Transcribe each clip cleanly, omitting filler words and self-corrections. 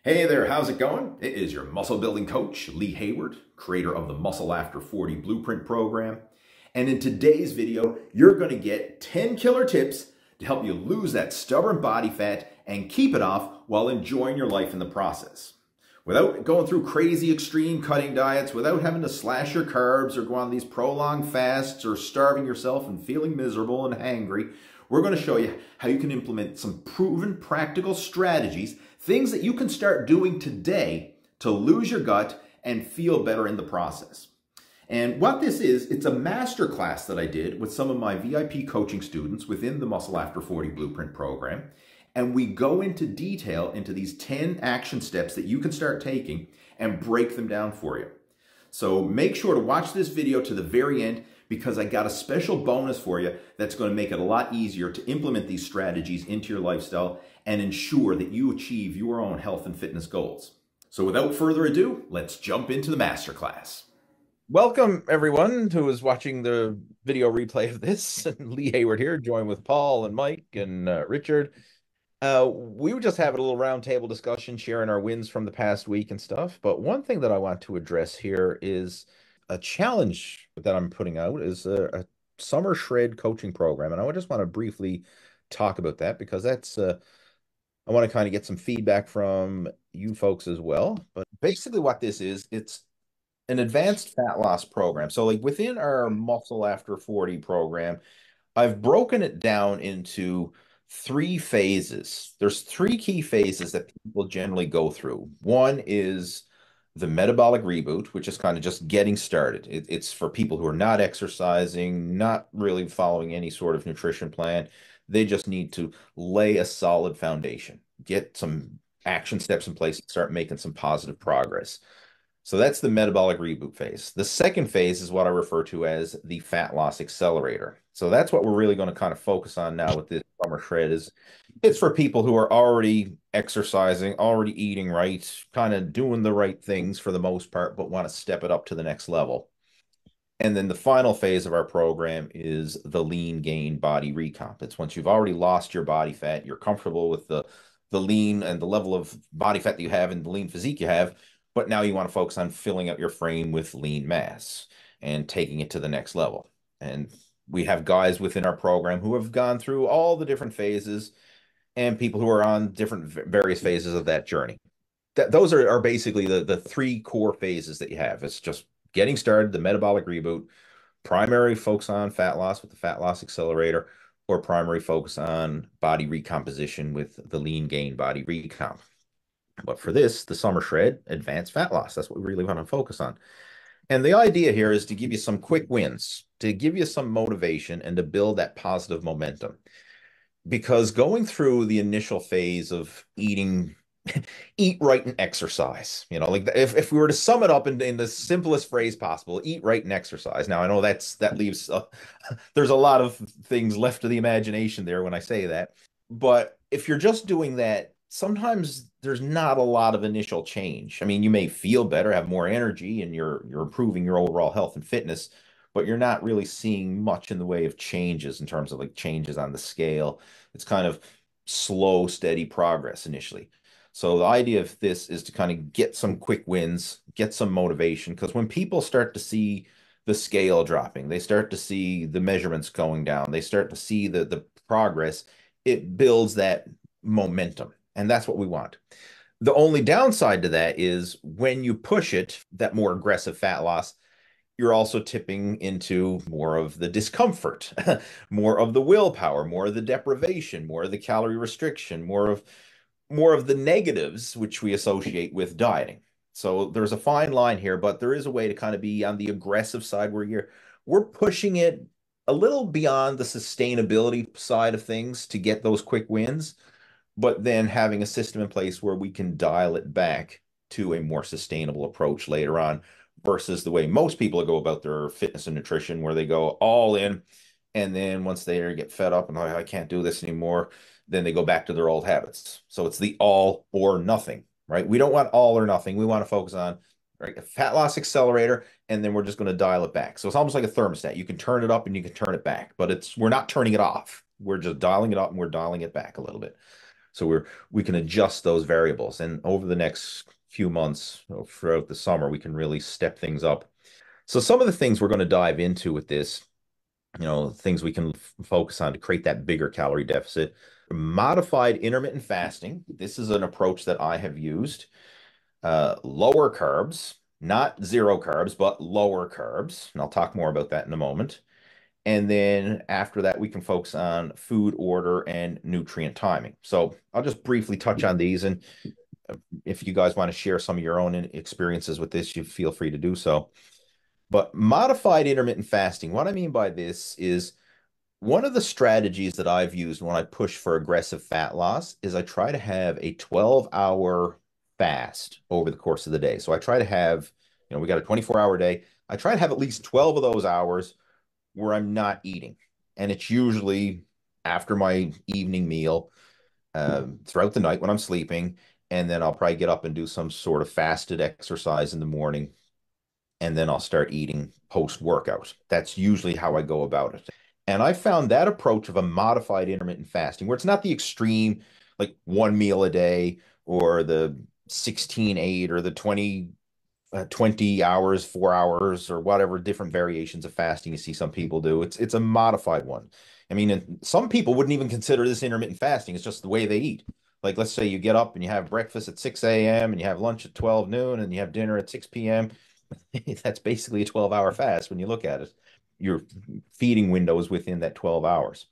Hey there, how's it going? It is your muscle building coach, Lee Hayward, creator of the Muscle After 40 Blueprint program. And in today's video, you're going to get 10 killer tips to help you lose that stubborn body fat and keep it off while enjoying your life in the process. Without going through crazy extreme cutting diets, without having to slash your carbs or go on these prolonged fasts or starving yourself and feeling miserable and hangry, we're going to show you how you can implement some proven practical strategies, things that you can start doing today to lose your gut and feel better in the process. And what this is, it's a masterclass that I did with some of my VIP coaching students within the Muscle After 40 Blueprint program. And we go into detail into these 10 action steps that you can start taking and break them down for you. So make sure to watch this video to the very end, because I got a special bonus for you that's going to make it a lot easier to implement these strategies into your lifestyle and ensure that you achieve your own health and fitness goals. So without further ado, let's jump into the masterclass. Welcome, everyone who is watching the video replay of this. Lee Hayward here, joined with Paul and Mike and Richard. We were just having a little roundtable discussion, sharing our wins from the past week and stuff. But one thing that I want to address here is a challenge that I'm putting out is a summer shred coaching program. And I just want to briefly talk about that because that's I want to kind of get some feedback from you folks as well. But basically what this is, it's an advanced fat loss program. So like within our Muscle After 40 program, I've broken it down into three phases. There's three key phases that people generally go through. One is the metabolic reboot, which is kind of just getting started. It's for people who are not exercising, not really following any sort of nutrition plan. They just need to lay a solid foundation, get some action steps in place, and start making some positive progress. So that's the metabolic reboot phase. The second phase is what I refer to as the fat loss accelerator. So that's what we're really going to kind of focus on now with this summer shred. Is it's for people who are already exercising, already eating right, kind of doing the right things for the most part, but want to step it up to the next level. And then the final phase of our program is the lean gain body recomp. It's once you've already lost your body fat, you're comfortable with the lean and the level of body fat that you have and the lean physique you have, but now you want to focus on filling up your frame with lean mass and taking it to the next level. And we have guys within our program who have gone through all the different phases and people who are on different various phases of that journey. Those are basically the three core phases that you have. It's just getting started, the metabolic reboot, primary focus on fat loss with the fat loss accelerator, or primary focus on body recomposition with the lean gain body recomp. But for this, the summer shred, advanced fat loss, that's what we really want to focus on. And the idea here is to give you some quick wins, to give you some motivation and to build that positive momentum. Because going through the initial phase of eating, eat right and exercise, like if we were to sum it up in the simplest phrase possible, eat right and exercise. Now I know that leaves there's a lot of things left to the imagination there when I say that, but if you're just doing that, sometimes there's not a lot of initial change. I mean, you may feel better, have more energy, and you're improving your overall health and fitness, but you're not really seeing much in the way of changes in terms of like changes on the scale. It's kind of slow, steady progress initially. So the idea of this is to kind of get some quick wins, get some motivation, because when people start to see the scale dropping, they start to see the measurements going down, they start to see the progress, it builds that momentum. And that's what we want. The only downside to that is when you push it, that more aggressive fat loss, you're also tipping into more of the discomfort, more of the willpower, more of the deprivation, more of the calorie restriction, more of the negatives which we associate with dieting. So there's a fine line here, but there is a way to kind of be on the aggressive side where we're pushing it a little beyond the sustainability side of things to get those quick wins, but then having a system in place where we can dial it back to a more sustainable approach later on versus the way most people go about their fitness and nutrition, where they go all in. And then once they get fed up and I can't do this anymore, then they go back to their old habits. So it's the all or nothing, right? We don't want all or nothing. We want to focus on right, a fat loss accelerator, and then we're just going to dial it back. So it's almost like a thermostat. You can turn it up and you can turn it back, but we're not turning it off. We're just dialing it up and we're dialing it back a little bit. So we can adjust those variables. And over the next few months, throughout the summer, we can really step things up. So some of the things we're going to dive into with this, things we can focus on to create that bigger calorie deficit. Modified intermittent fasting. This is an approach that I have used. Lower carbs, not zero carbs, but lower carbs. And I'll talk more about that in a moment. And then after that, we can focus on food order and nutrient timing. So I'll just briefly touch on these. And if you guys want to share some of your own experiences with this, you feel free to do so. But modified intermittent fasting, what I mean by this is one of the strategies that I've used when I push for aggressive fat loss is I try to have a 12-hour fast over the course of the day. So I try to have, we got a 24-hour day. I try to have at least 12 of those hours where I'm not eating. And it's usually after my evening meal, throughout the night when I'm sleeping. And then I'll probably get up and do some sort of fasted exercise in the morning. And then I'll start eating post workout. That's usually how I go about it. And I found that approach of a modified intermittent fasting, where it's not the extreme, like one meal a day or the 16-8 or the 20 hours, 4 hours, or whatever different variations of fasting you see some people do. It's a modified one. I mean, some people wouldn't even consider this intermittent fasting. It's just the way they eat. Like, let's say you get up and you have breakfast at 6 a.m. and you have lunch at 12 noon and you have dinner at 6 p.m. That's basically a 12-hour fast when you look at it. Your feeding window is within that 12 hours.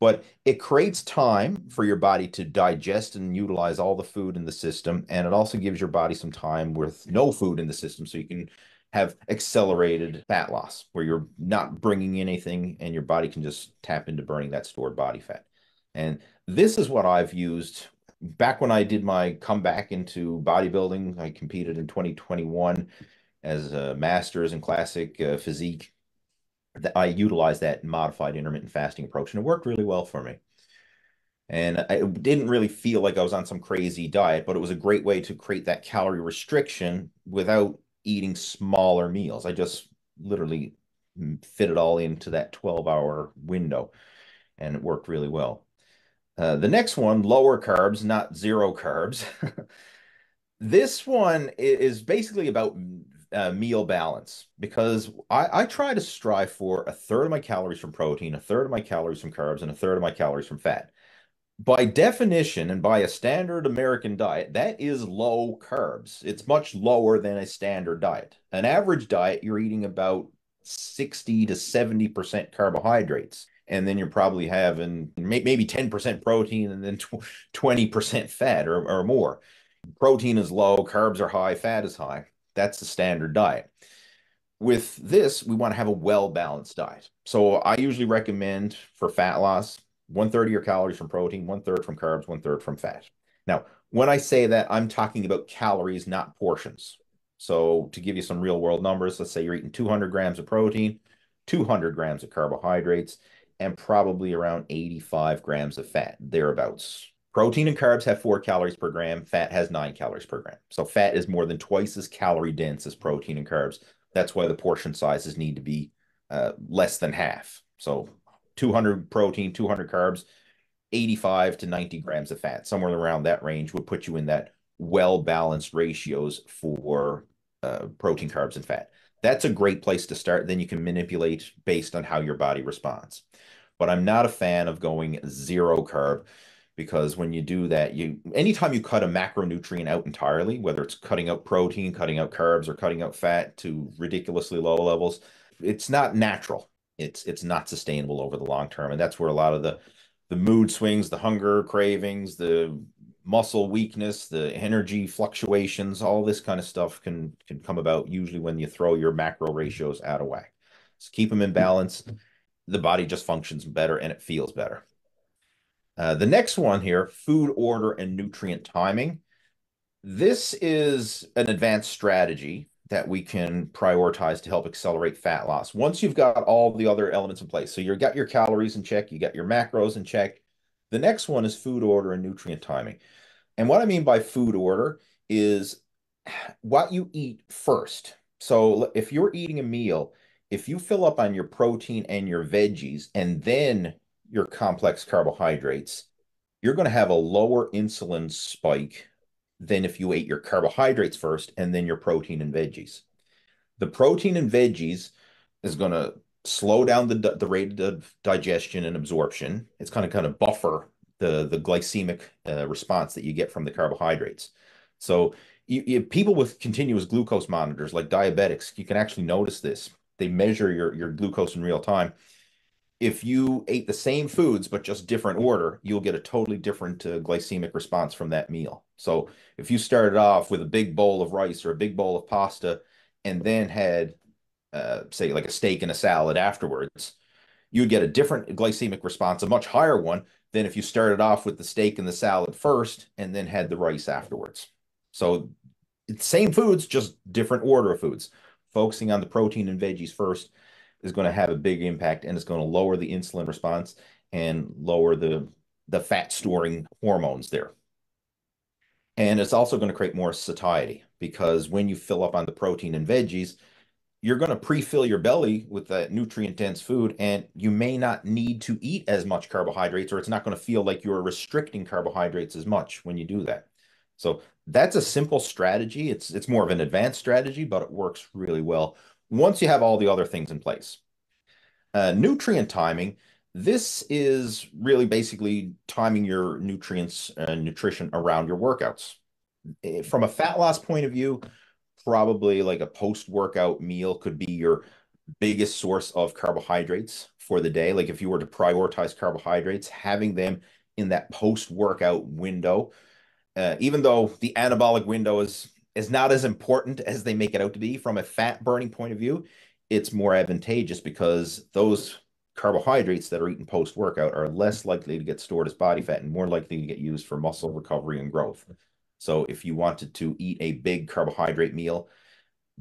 But it creates time for your body to digest and utilize all the food in the system. And it also gives your body some time with no food in the system so you can have accelerated fat loss where you're not bringing in anything and your body can just tap into burning that stored body fat. And this is what I've used back when I did my comeback into bodybuilding. I competed in 2021 as a master's in classic physique. I utilized that modified intermittent fasting approach, and it worked really well for me. And I didn't really feel like I was on some crazy diet, but it was a great way to create that calorie restriction without eating smaller meals. I just literally fit it all into that 12-hour window, and it worked really well. The next one, lower carbs, not zero carbs. This one is basically about meal balance because I try to strive for a third of my calories from protein, a third of my calories from carbs, and a third of my calories from fat. By definition and by a standard American diet, that is low carbs. It's much lower than a standard diet. An average diet, you're eating about 60 to 70% carbohydrates. And then you're probably having maybe 10% protein and then 20% fat or more. Protein is low, carbs are high, fat is high. That's the standard diet. With this, we want to have a well-balanced diet. So I usually recommend for fat loss, 1/3 of your calories from protein, 1/3 from carbs, 1/3 from fat. Now, when I say that, I'm talking about calories, not portions. So to give you some real world numbers, let's say you're eating 200 grams of protein, 200 grams of carbohydrates, and probably around 85 grams of fat, thereabouts. Protein and carbs have 4 calories per gram. Fat has 9 calories per gram. So fat is more than twice as calorie dense as protein and carbs. That's why the portion sizes need to be less than half. So 200 protein, 200 carbs, 85 to 90 grams of fat, somewhere around that range would put you in that well-balanced ratios for protein, carbs, and fat. That's a great place to start. Then you can manipulate based on how your body responds. But I'm not a fan of going zero carb because when you do that, anytime you cut a macronutrient out entirely, whether it's cutting out protein, cutting out carbs, or cutting out fat to ridiculously low levels, it's not natural. It's not sustainable over the long term. And that's where a lot of the mood swings, the hunger cravings, the muscle weakness, the energy fluctuations, all this kind of stuff can come about usually when you throw your macro ratios out of whack. So keep them in balance. The body just functions better and it feels better. The next one here, food order and nutrient timing. This is an advanced strategy that we can prioritize to help accelerate fat loss. Once you've got all the other elements in place, so you've got your calories in check, you got your macros in check. The next one is food order and nutrient timing. And what I mean by food order is what you eat first. So if you're eating a meal, if you fill up on your protein and your veggies and then your complex carbohydrates, you're going to have a lower insulin spike than if you ate your carbohydrates first and then your protein and veggies. The protein and veggies is going to slow down the rate of digestion and absorption. It's going to kind of buffer the glycemic response that you get from the carbohydrates. So people with continuous glucose monitors, like diabetics, you can actually notice this. They measure your glucose in real time. If you ate the same foods but just different order, you'll get a totally different glycemic response from that meal. So if you started off with a big bowl of rice or a big bowl of pasta and then had say like a steak and a salad afterwards, you would get a different glycemic response, a much higher one than if you started off with the steak and the salad first and then had the rice afterwards. So it's same foods, just different order of foods. Focusing on the protein and veggies first is going to have a big impact, and it's going to lower the insulin response and lower the fat storing hormones there. And it's also going to create more satiety, because when you fill up on the protein and veggies, you're going to pre-fill your belly with that nutrient-dense food, and you may not need to eat as much carbohydrates, or it's not going to feel like you're restricting carbohydrates as much when you do that. So that's a simple strategy. It's more of an advanced strategy, but it works really well once you have all the other things in place. Nutrient timing. This is really basically timing your nutrients and nutrition around your workouts. From a fat loss point of view, probably like a post-workout meal could be your biggest source of carbohydrates for the day. Like if you were to prioritize carbohydrates, having them in that post-workout window, even though the anabolic window is not as important as they make it out to be from a fat burning point of view, it's more advantageous because those carbohydrates that are eaten post-workout are less likely to get stored as body fat and more likely to get used for muscle recovery and growth. So if you wanted to eat a big carbohydrate meal,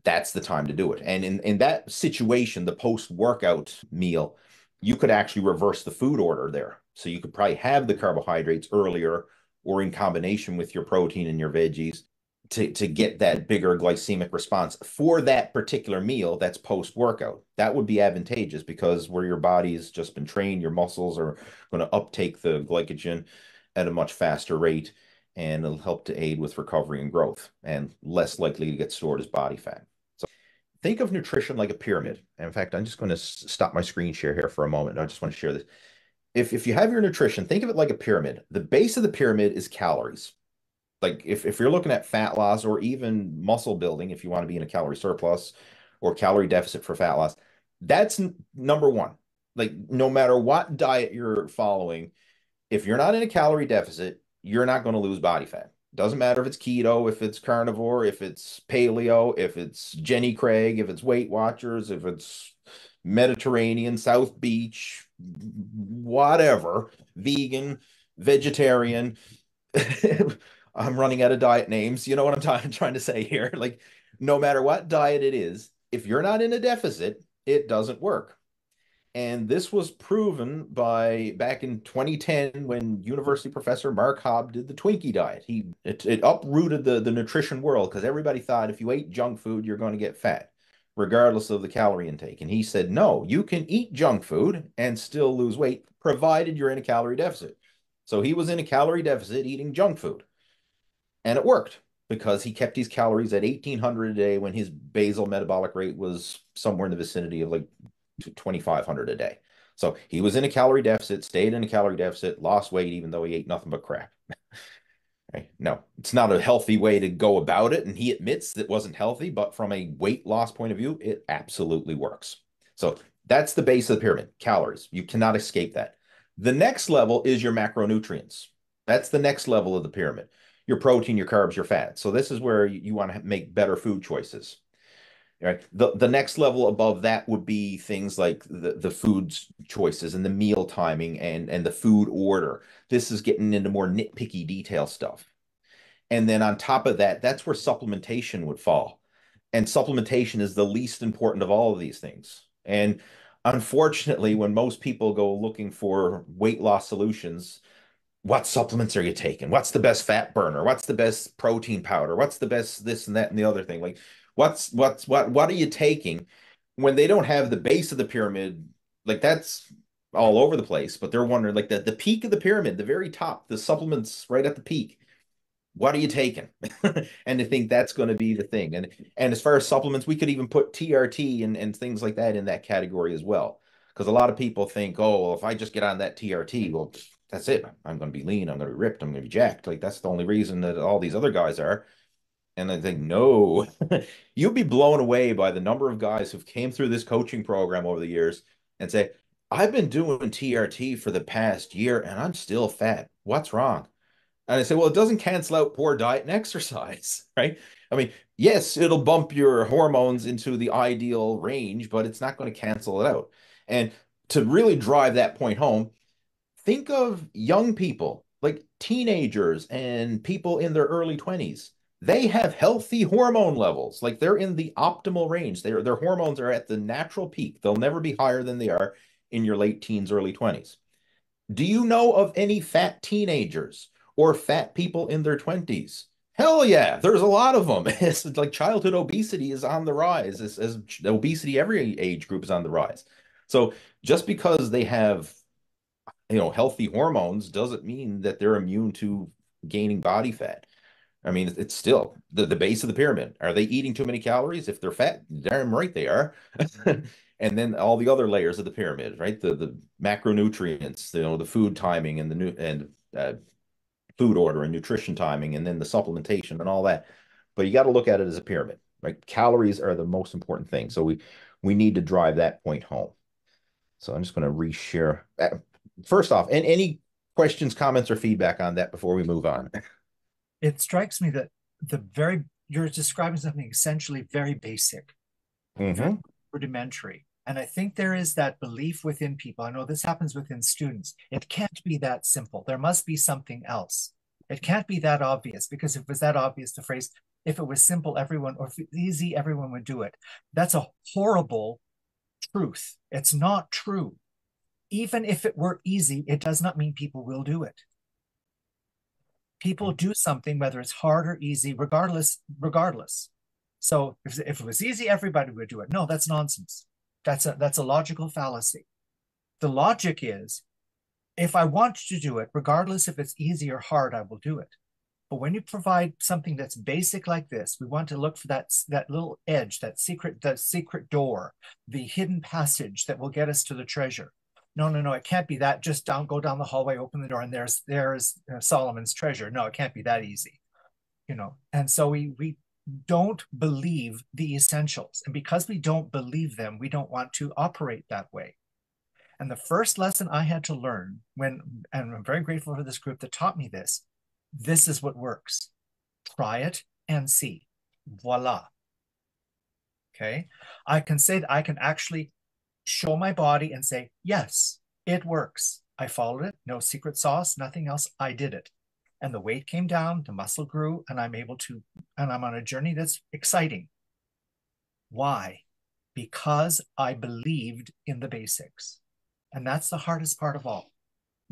that's the time to do it. And in that situation, the post-workout meal, you could actually reverse the food order there. So you could probably have the carbohydrates earlier or in combination with your protein and your veggies to get that bigger glycemic response for that particular meal that's post-workout. That would be advantageous because where your body's just been trained, your muscles are going to uptake the glycogen at a much faster rate, and it'll help to aid with recovery and growth and less likely to get stored as body fat. So think of nutrition like a pyramid. In fact, I'm just going to stop my screen share here for a moment. I just want to share this. If you have your nutrition, think of it like a pyramid. The base of the pyramid is calories. Like if you're looking at fat loss or even muscle building, if you want to be in a calorie surplus or calorie deficit for fat loss, that's number one. Like no matter what diet you're following, if you're not in a calorie deficit, you're not going to lose body fat. Doesn't matter if it's keto, if it's carnivore, if it's paleo, if it's Jenny Craig, if it's Weight Watchers, if it's Mediterranean, South Beach, whatever, vegan, vegetarian. I'm running out of diet names. You know what I'm trying to say here? Like, no matter what diet it is, if you're not in a deficit, it doesn't work. And this was proven by back in 2010 when university professor Mark Hobb did the Twinkie diet. It uprooted the nutrition world because everybody thought if you ate junk food, you're going to get fat, regardless of the calorie intake. And he said, no, you can eat junk food and still lose weight, provided you're in a calorie deficit. So he was in a calorie deficit eating junk food. And it worked because he kept his calories at 1,800 a day when his basal metabolic rate was somewhere in the vicinity of like 2,500 a day. So he was in a calorie deficit, stayed in a calorie deficit, lost weight, even though he ate nothing but crap. Right? No, it's not a healthy way to go about it. And he admits it wasn't healthy, but from a weight loss point of view, it absolutely works. So that's the base of the pyramid, calories. You cannot escape that. The next level is your macronutrients. That's the next level of the pyramid. Your protein, your carbs, your fat. So this is where you want to make better food choices. Right. The next level above that would be things like the food choices and the meal timing and the food order. This is getting into more nitpicky detail stuff. And then on top of that, that's where supplementation would fall. And supplementation is the least important of all of these things. And unfortunately, when most people go looking for weight loss solutions, what supplements are you taking? What's the best fat burner? What's the best protein powder? What's the best this and that and the other thing? Like what are you taking when they don't have the base of the pyramid? Like all over the place, but they're wondering like the peak of the pyramid, the very top, the supplements right at the peak. What are you taking? And I think that's going to be the thing. And as far as supplements, we could even put TRT and things like that in that category as well. Because a lot of people think, oh, well, if I just get on that TRT, well, that's it. I'm going to be lean. I'm going to be ripped. I'm going to be jacked. Like that's the only reason that all these other guys are. And I think, no, you'll be blown away by the number of guys who've came through this coaching program over the years and say, I've been doing TRT for the past year and I'm still fat. What's wrong? And I say, well, it doesn't cancel out poor diet and exercise, right? I mean, yes, it'll bump your hormones into the ideal range, but it's not going to cancel it out. And to really drive that point home, think of young people, like teenagers and people in their early 20s. They have healthy hormone levels, like they're in the optimal range. Their hormones are at the natural peak. They'll never be higher than they are in your late teens, early 20s. Do you know of any fat teenagers or fat people in their 20s? Hell yeah, there's a lot of them. It's like childhood obesity is on the rise, as obesity every age group is on the rise. So just because they have, healthy hormones doesn't mean that they're immune to gaining body fat. I mean, it's still the base of the pyramid. Are they eating too many calories? If they're fat, damn right they are. And then all the other layers of the pyramid, right? The macronutrients, the food timing and the new and food order and nutrition timing, and then the supplementation and all that. But you got to look at it as a pyramid, right? Calories are the most important thing. So we need to drive that point home. So I'm just going to reshare. First off, and any questions, comments, or feedback on that before we move on? It strikes me that you're describing something essentially very basic, very rudimentary. And I think there is that belief within people. I know this happens within students. It can't be that simple. There must be something else. It can't be that obvious, because if it was that obvious, the phrase, if it was simple, everyone, or if it's easy, everyone would do it. That's a horrible truth. It's not true. Even if it were easy, it does not mean people will do it. People do something, whether it's hard or easy, regardless. So if it was easy, everybody would do it. No, that's nonsense. That's a logical fallacy. The logic is, if I want to do it, regardless if it's easy or hard, I will do it. But when you provide something that's basic like this, we want to look for that little edge, that secret door, the hidden passage that will get us to the treasure. No, it can't be that. Just go down the hallway, open the door, and there's Solomon's treasure. No, it can't be that easy, And so we don't believe the essentials, and because we don't believe them, we don't want to operate that way. And the first lesson I had to learn and I'm very grateful for this group that taught me this. This is what works. Try it and see. Voila. Okay. I can say that I can actually show my body and say, yes, it works. I followed it. No secret sauce, nothing else. I did it. And the weight came down, the muscle grew, and I'm on a journey that's exciting. Why? Because I believed in the basics. And that's the hardest part of all.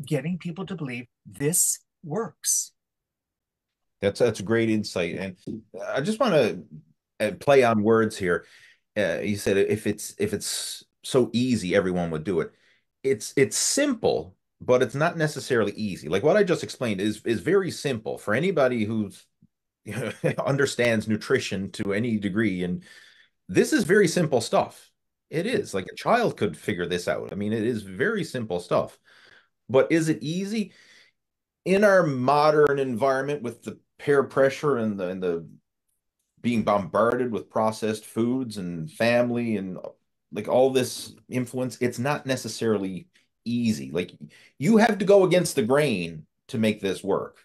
Getting people to believe this works. That's a great insight. And I just want to play on words here. You said if it's so easy, everyone would do it. It's simple, but it's not necessarily easy. Like what I just explained is very simple for anybody who's understands nutrition to any degree. And this is very simple stuff. It is like a child could figure this out. I mean, it is very simple stuff. But is it easy? In our modern environment with the peer pressure and the being bombarded with processed foods and family and like all this influence, it's not necessarily easy. Like you have to go against the grain to make this work.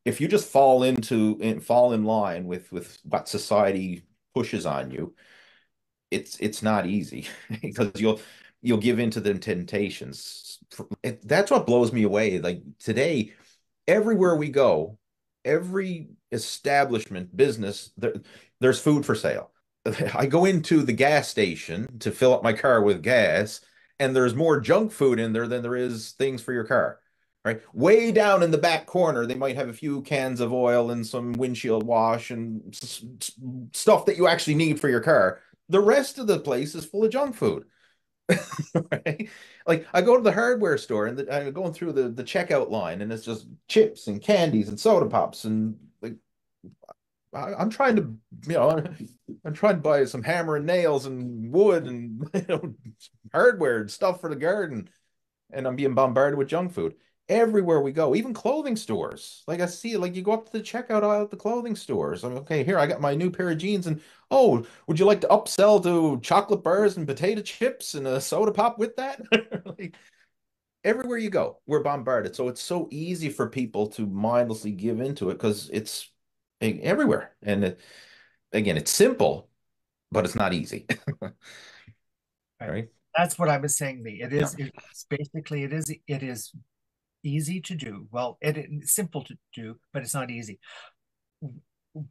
If you just fall in line with what society pushes on you, it's not easy because you'll give into the temptations. That's what blows me away. Like today, everywhere we go, every establishment, business, there's food for sale. I go into the gas station to fill up my car with gas, and there's more junk food in there than there is things for your car. Right? Way down in the back corner, they might have a few cans of oil and some windshield wash and stuff that you actually need for your car. The rest of the place is full of junk food. Right? Like I go to the hardware store and I'm going through the checkout line, and it's just chips and candies and soda pops, and like I'm trying to, you know, I'm trying to buy some hammer and nails and wood and hardware and stuff for the garden, and I'm being bombarded with junk food everywhere we go, even clothing stores. Like I see, like you go up to the checkout aisle at the clothing stores. I'm okay, here I got my new pair of jeans, and oh, would you like to upsell to chocolate bars and potato chips and a soda pop with that? Like everywhere you go, we're bombarded. So it's so easy for people to mindlessly give into it because it's everywhere. And again, it's simple, but it's not easy. Right. Right? That's what I was saying, Lee. Yeah. It's basically, it is easy to do. Well, it's simple to do, but it's not easy.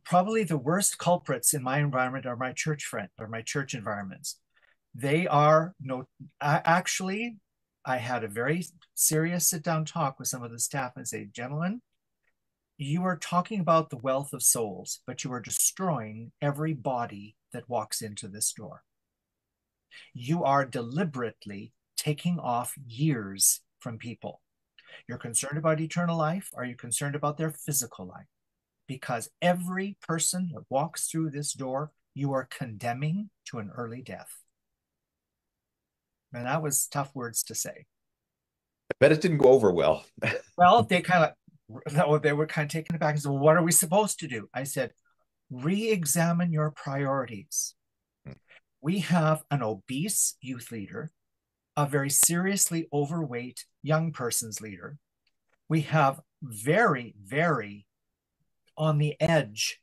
Probably the worst culprits in my environment are my church friends or my church environments. They are no, actually, I had a very serious sit down talk with some of the staff and say, gentlemen, you are talking about the wealth of souls, but you are destroying every body that walks into this door. You are deliberately taking off years from people. You're concerned about eternal life. Are you concerned about their physical life? Because every person that walks through this door, you are condemning to an early death. And that was tough words to say. I bet it didn't go over well. Well, they were kind of taken aback and said, well, what are we supposed to do? I said, re-examine your priorities. We have an obese youth leader, a very seriously overweight young person's leader. We have very, very on the edge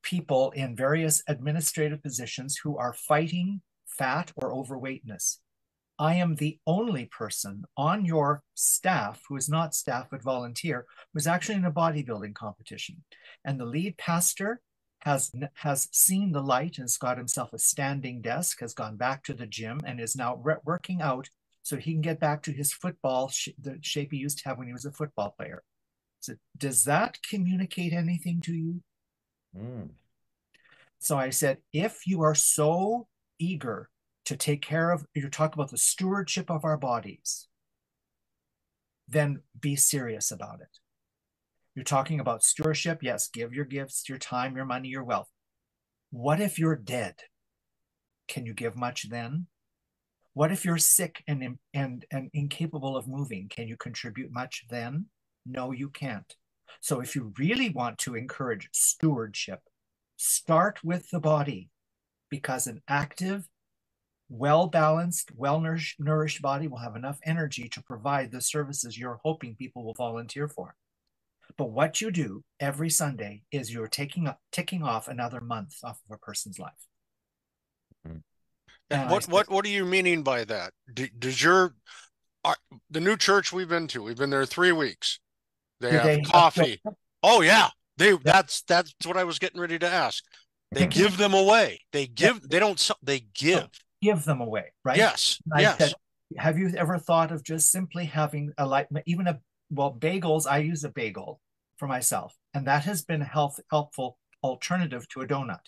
people in various administrative positions who are fighting fat or overweightness. I am the only person on your staff who is not staff but volunteer who's actually in a bodybuilding competition. And the lead pastor has seen the light and has got himself a standing desk, has gone back to the gym and is now working out so he can get back to his football, the shape he used to have when he was a football player. So does that communicate anything to you? Mm. So I said, if you are so eager to take care of, you talk about the stewardship of our bodies, then be serious about it. You're talking about stewardship. Yes, give your gifts, your time, your money, your wealth. What if you're dead? Can you give much then? What if you're sick and incapable of moving? Can you contribute much then? No, you can't. So if you really want to encourage stewardship, start with the body, because an active, well-balanced, well-nourished body will have enough energy to provide the services you're hoping people will volunteer for. But what you do every Sunday is you're ticking off another month off of a person's life. And what are you meaning by that? Does your the new church we've been there 3 weeks. They have coffee. Oh yeah. That's what I was getting ready to ask. They give them away. They give them away, right? Yes. Yes. Said, have you ever thought of just simply having bagels? I use a bagel for myself, and that has been a helpful alternative to a donut.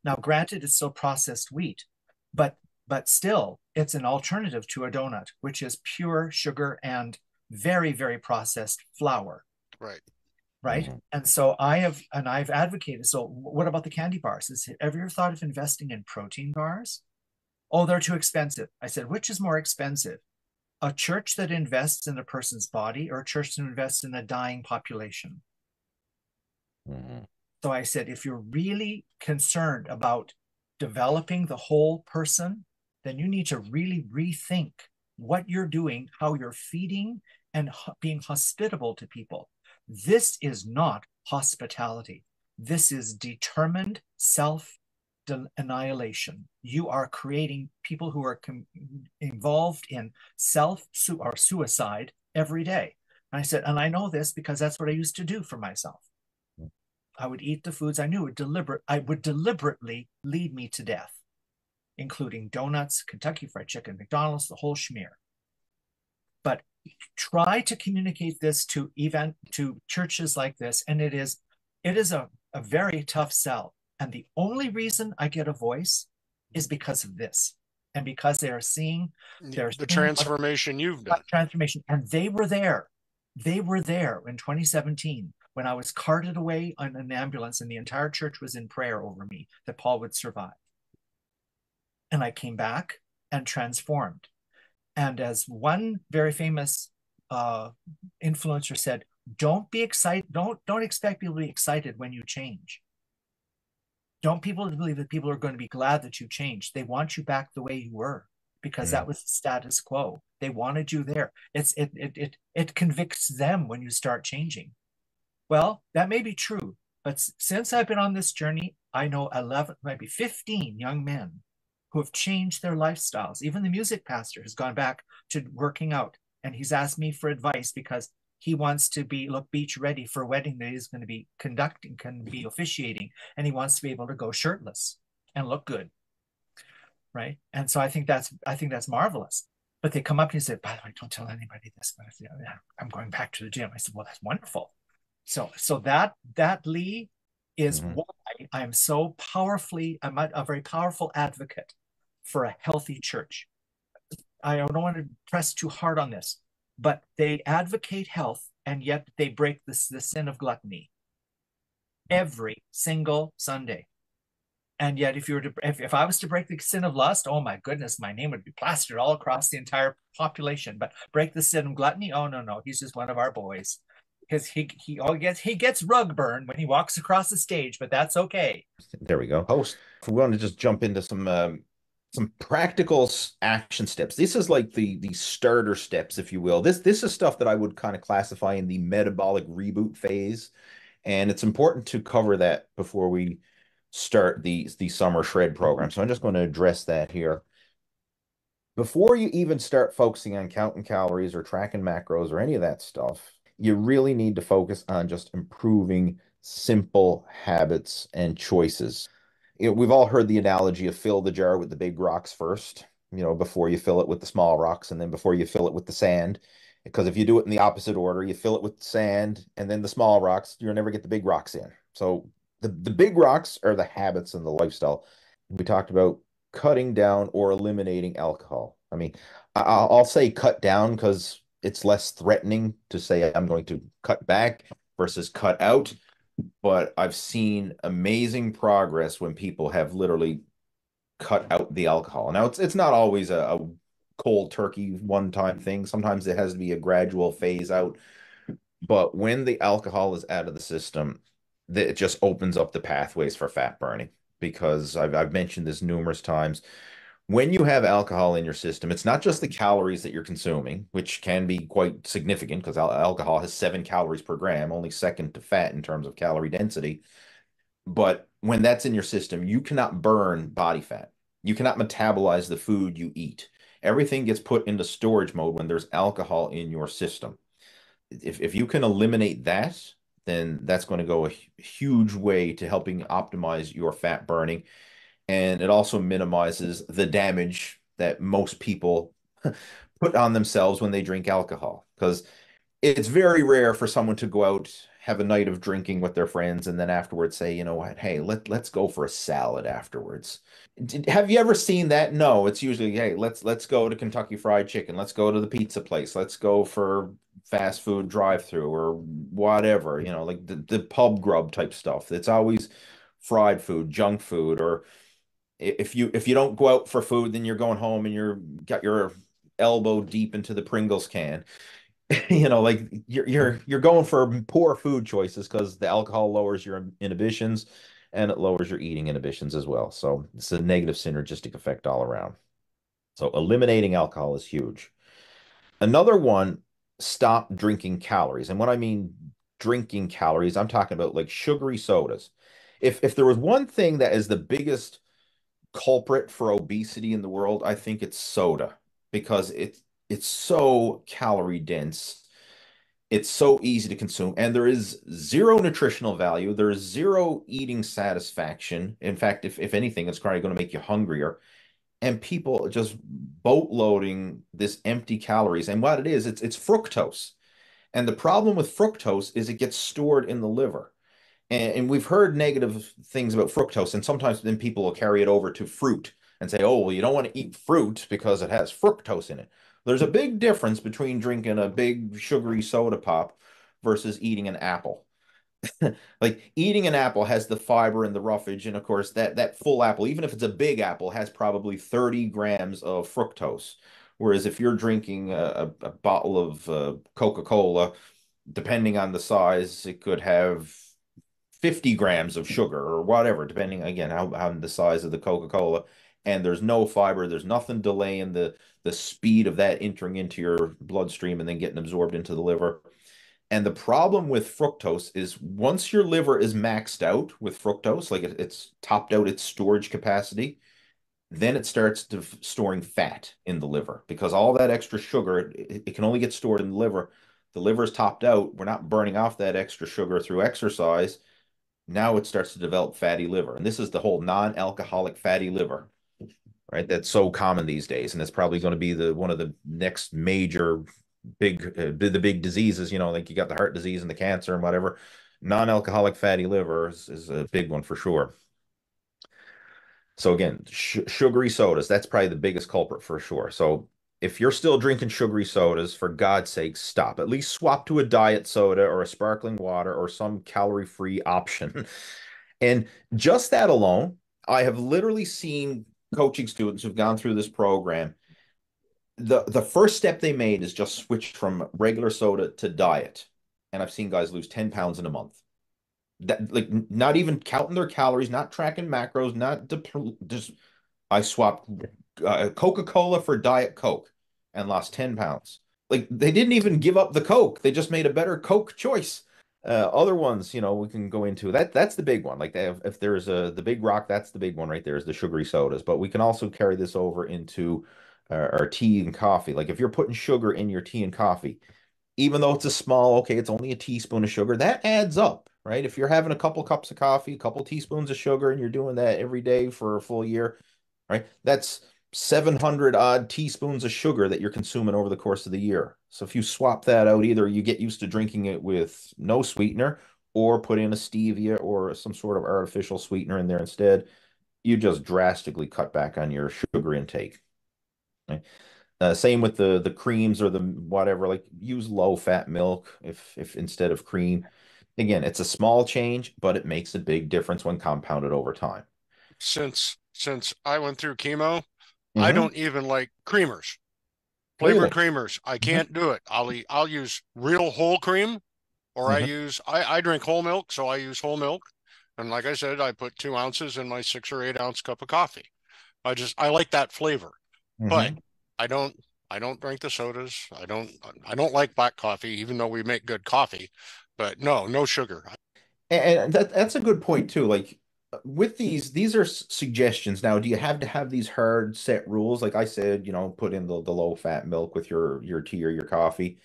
Now, granted, it's still processed wheat, but still, it's an alternative to a donut, which is pure sugar and very, very processed flour. Right. Right. Mm-hmm. And so I've advocated. So what about the candy bars? Have you ever thought of investing in protein bars? Oh, they're too expensive. I said, which is more expensive? A church that invests in a person's body or a church that invests in a dying population? Mm-hmm. So I said, if you're really concerned about developing the whole person, then you need to really rethink what you're doing, how you're feeding and being hospitable to people. This is not hospitality. This is determined self-annihilation. You are creating people who are involved in suicide every day. And I said, and I know this because that's what I used to do for myself. I would eat the foods I knew would deliberately lead me to death, including donuts, Kentucky Fried Chicken, McDonald's, the whole schmear. But try to communicate this to churches like this, and it is a very tough sell. And the only reason I get a voice is because of this. And because they're seeing the transformation you've done. Transformation. And they were there. They were there in 2017 when I was carted away in an ambulance and the entire church was in prayer over me that Paul would survive. And I came back and transformed. And as one very famous influencer said, don't be excited. Don't expect people to be excited when you change. Don't people believe that people are going to be glad that you changed. They want you back the way you were because that was the status quo. They wanted you there. It convicts them when you start changing. Well, that may be true, but since I've been on this journey, I know 11, maybe 15 young men who have changed their lifestyles. Even the music pastor has gone back to working out, and he's asked me for advice because he wants to look beach ready for a wedding that he's going to be conducting, can be officiating, and he wants to be able to go shirtless and look good, right? And so I think that's marvelous. But they come up to me and say, by the way, don't tell anybody this, but I'm going back to the gym. I said, well, that's wonderful. So that Lee is why I'm so powerfully, I'm a very powerful advocate for a healthy church. I don't want to press too hard on this, but they advocate health and yet they break the sin of gluttony every single Sunday. And yet if I was to break the sin of lust, oh my goodness, my name would be plastered all across the entire population. But break the sin of gluttony, oh no, he's just one of our boys. Because he gets rug burn when he walks across the stage, but that's okay. There we go. Host, we want to just jump into some practical action steps. This is like the starter steps, if you will. This is stuff that I would kind of classify in the metabolic reboot phase, and it's important to cover that before we start the summer shred program. So I'm just going to address that here. Before you even start focusing on counting calories or tracking macros or any of that stuff, you really need to focus on just improving simple habits and choices. We've all heard the analogy of fill the jar with the big rocks first, before you fill it with the small rocks, and then before you fill it with the sand. Because if you do it in the opposite order, you fill it with sand and then the small rocks, you'll never get the big rocks in. So the big rocks are the habits and the lifestyle. We talked about cutting down or eliminating alcohol. I mean, I'll say cut down because it's less threatening to say I'm going to cut back versus cut out. But I've seen amazing progress when people have literally cut out the alcohol. Now, it's not always a cold turkey one-time thing. Sometimes it has to be a gradual phase out. But when the alcohol is out of the system, it just opens up the pathways for fat burning. Because I've mentioned this numerous times. When you have alcohol in your system, it's not just the calories that you're consuming, which can be quite significant because alcohol has 7 calories per gram, only second to fat in terms of calorie density. But when that's in your system, you cannot burn body fat. You cannot metabolize the food you eat. Everything gets put into storage mode when there's alcohol in your system. If you can eliminate that, then that's going to go a huge way to helping optimize your fat burning. And it also minimizes the damage that most people put on themselves when they drink alcohol. Because it's very rare for someone to go out, have a night of drinking with their friends, and then afterwards say, you know what, hey, let's go for a salad afterwards. Have you ever seen that? No, it's usually, hey, let's go to Kentucky Fried Chicken. Let's go to the pizza place. Let's go for fast food drive-through or whatever, like the pub grub type stuff. It's always fried food, junk food, or if you don't go out for food, then you're going home and you're got your elbow deep into the Pringles can. Like you're going for poor food choices because the alcohol lowers your inhibitions and it lowers your eating inhibitions as well. So it's a negative synergistic effect all around. So eliminating alcohol is huge. Another one, stop drinking calories. And when I mean drinking calories, I'm talking about like sugary sodas. If there was one thing that is the biggest culprit for obesity in the world, I think it's soda because it's so calorie dense. It's so easy to consume, and there is zero nutritional value. There is zero eating satisfaction. In fact, if anything, it's probably going to make you hungrier. And people just boatloading this empty calories. And what it is, it's fructose. And the problem with fructose is it gets stored in the liver. And we've heard negative things about fructose, and sometimes then people will carry it over to fruit. and say, oh, well, you don't want to eat fruit because it has fructose in it. There's a big difference between drinking a big sugary soda pop versus eating an apple. Like eating an apple has the fiber and the roughage, and of course that full apple, even if it's a big apple, has probably 30 grams of fructose. Whereas if you're drinking a bottle of Coca-Cola, depending on the size, it could have 50 grams of sugar or whatever, depending again how the size of the Coca-Cola. And there's no fiber, there's nothing delaying the speed of that entering into your bloodstream and then getting absorbed into the liver. And the problem with fructose is once your liver is maxed out with fructose, like it's topped out its storage capacity, then it starts to storing fat in the liver because all that extra sugar, it can only get stored in the liver. The liver is topped out. We're not burning off that extra sugar through exercise. Now it starts to develop fatty liver. And this is the whole non-alcoholic fatty liver, right? That's so common these days. And it's probably going to be one of the next major the big diseases, like you got the heart disease and the cancer and whatever. Non-alcoholic fatty liver is a big one for sure. So again, sugary sodas, that's probably the biggest culprit for sure. So if you're still drinking sugary sodas, for God's sake, stop. At least swap to a diet soda or a sparkling water or some calorie-free option. And just that alone, I have literally seen coaching students who've gone through this program. The first step they made is just switch from regular soda to diet. And I've seen guys lose 10 pounds in a month. That, like, not even counting their calories, not tracking macros, just I swapped Coca-Cola for Diet Coke and lost 10 pounds. Like they didn't even give up the Coke. They just made a better Coke choice. Other ones, we can go into that. That's the big one. Like if there's the big rock, that's the big one right there is the sugary sodas. But we can also carry this over into our tea and coffee. Like if you're putting sugar in your tea and coffee, even though it's a small, okay, it's only a teaspoon of sugar, that adds up, right? If you're having a couple cups of coffee, a couple teaspoons of sugar, and you're doing that every day for a full year, right? That's 700 odd teaspoons of sugar that you're consuming over the course of the year. So if you swap that out, either you get used to drinking it with no sweetener or put in a stevia or some sort of artificial sweetener in there instead, you just drastically cut back on your sugar intake. Right? Same with the creams or the whatever, like use low fat milk if instead of cream. Again, it's a small change, but it makes a big difference when compounded over time. Since I went through chemo, I Mm-hmm. don't even like creamers. Flavored Really? creamers. I Mm-hmm. can't do it. I'll use real whole cream or Mm-hmm. I drink whole milk, so I use whole milk. And like I said, I put 2 ounces in my 6 or 8 ounce cup of coffee. I like that flavor. But Mm-hmm. I don't I don't drink the sodas. I don't like black coffee, even though we make good coffee. But no sugar. And that's a good point too. Like with these are suggestions. Now, do you have to have these hard set rules? Like I said, put in the low fat milk with your tea or your coffee.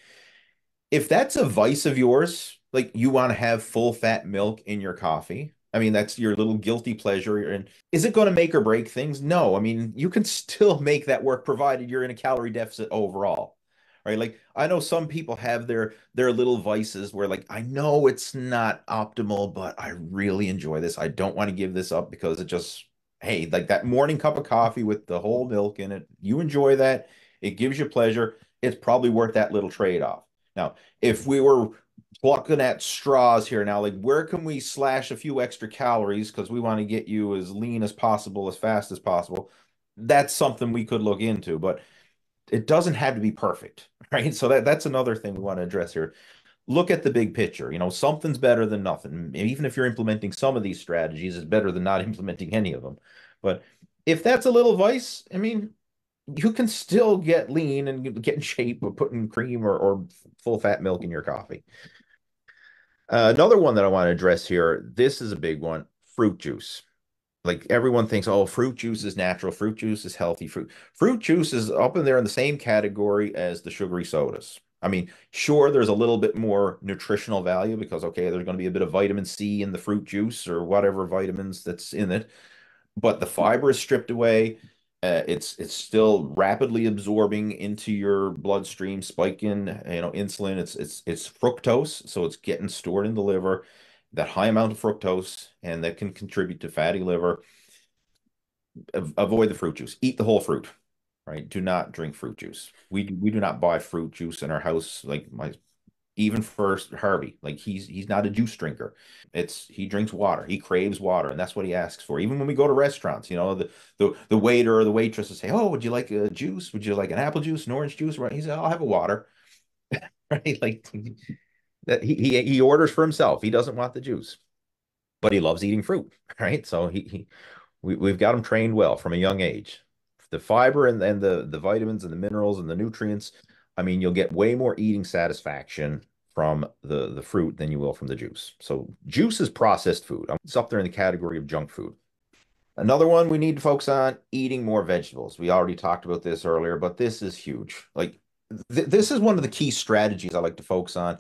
If that's a vice of yours, like you want to have full fat milk in your coffee, I mean, that's your little guilty pleasure. And is it going to make or break things? No. I mean, you can still make that work provided you're in a calorie deficit overall. Right? Like I know some people have their little vices where like I know it's not optimal, but I really enjoy this. I don't want to give this up because it just, hey, like that morning cup of coffee with the whole milk in it, you enjoy that. It gives you pleasure. It's probably worth that little trade-off. Now, if we were plucking at straws here now, like where can we slash a few extra calories because we want to get you as lean as possible, as fast as possible? That's something we could look into, but it doesn't have to be perfect, right? So that's another thing we want to address here. Look at the big picture. Something's better than nothing. Even if you're implementing some of these strategies, it's better than not implementing any of them. But if that's a little vice, I mean, you can still get lean and get in shape with putting cream or full fat milk in your coffee. Another one that I want to address here, this is a big one, fruit juice. Like everyone thinks, oh, fruit juice is natural, fruit juice is healthy. Fruit juice is up in there in the same category as the sugary sodas. I mean, sure, there's a little bit more nutritional value because, okay, there's going to be a bit of vitamin C in the fruit juice or whatever vitamins that's in it, but the fiber is stripped away. It's still rapidly absorbing into your bloodstream, spiking, insulin. It's fructose, so it's getting stored in the liver. That high amount of fructose, and that can contribute to fatty liver. avoid the fruit juice. Eat the whole fruit, right? Do not drink fruit juice. We do not buy fruit juice in our house. Like my even for Harvey, like he's not a juice drinker. He drinks water. He craves water, and that's what he asks for. Even when we go to restaurants, you know, the waiter or the waitress will say, "Oh, would you like a juice? Would you like an apple juice, an orange juice?" Right? He said, "I'll have a water." Right? Like that he orders for himself. He doesn't want the juice, but he loves eating fruit, right? So we've got him trained well from a young age. The fiber and the vitamins and the minerals and the nutrients. I mean, you'll get way more eating satisfaction from the fruit than you will from the juice. So juice is processed food. It's up there in the category of junk food. Another one we need to focus on, eating more vegetables. We already talked about this earlier, but this is huge. Like this is one of the key strategies I like to focus on.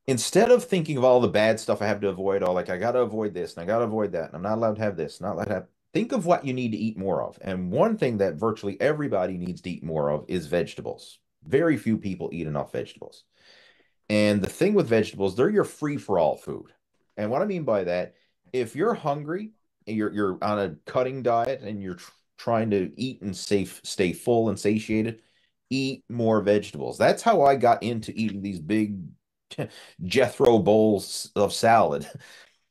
Instead of thinking of all the bad stuff I have to avoid, like I got to avoid this and I got to avoid that, and I'm not allowed to have this, not allowed to have, think of what you need to eat more of. And one thing that virtually everybody needs to eat more of is vegetables. Very few people eat enough vegetables. And the thing with vegetables, they're your free-for-all food. And what I mean by that, if you're hungry, and you're on a cutting diet and you're trying to eat and stay full and satiated, eat more vegetables. That's how I got into eating these big Jethro bowls of salad,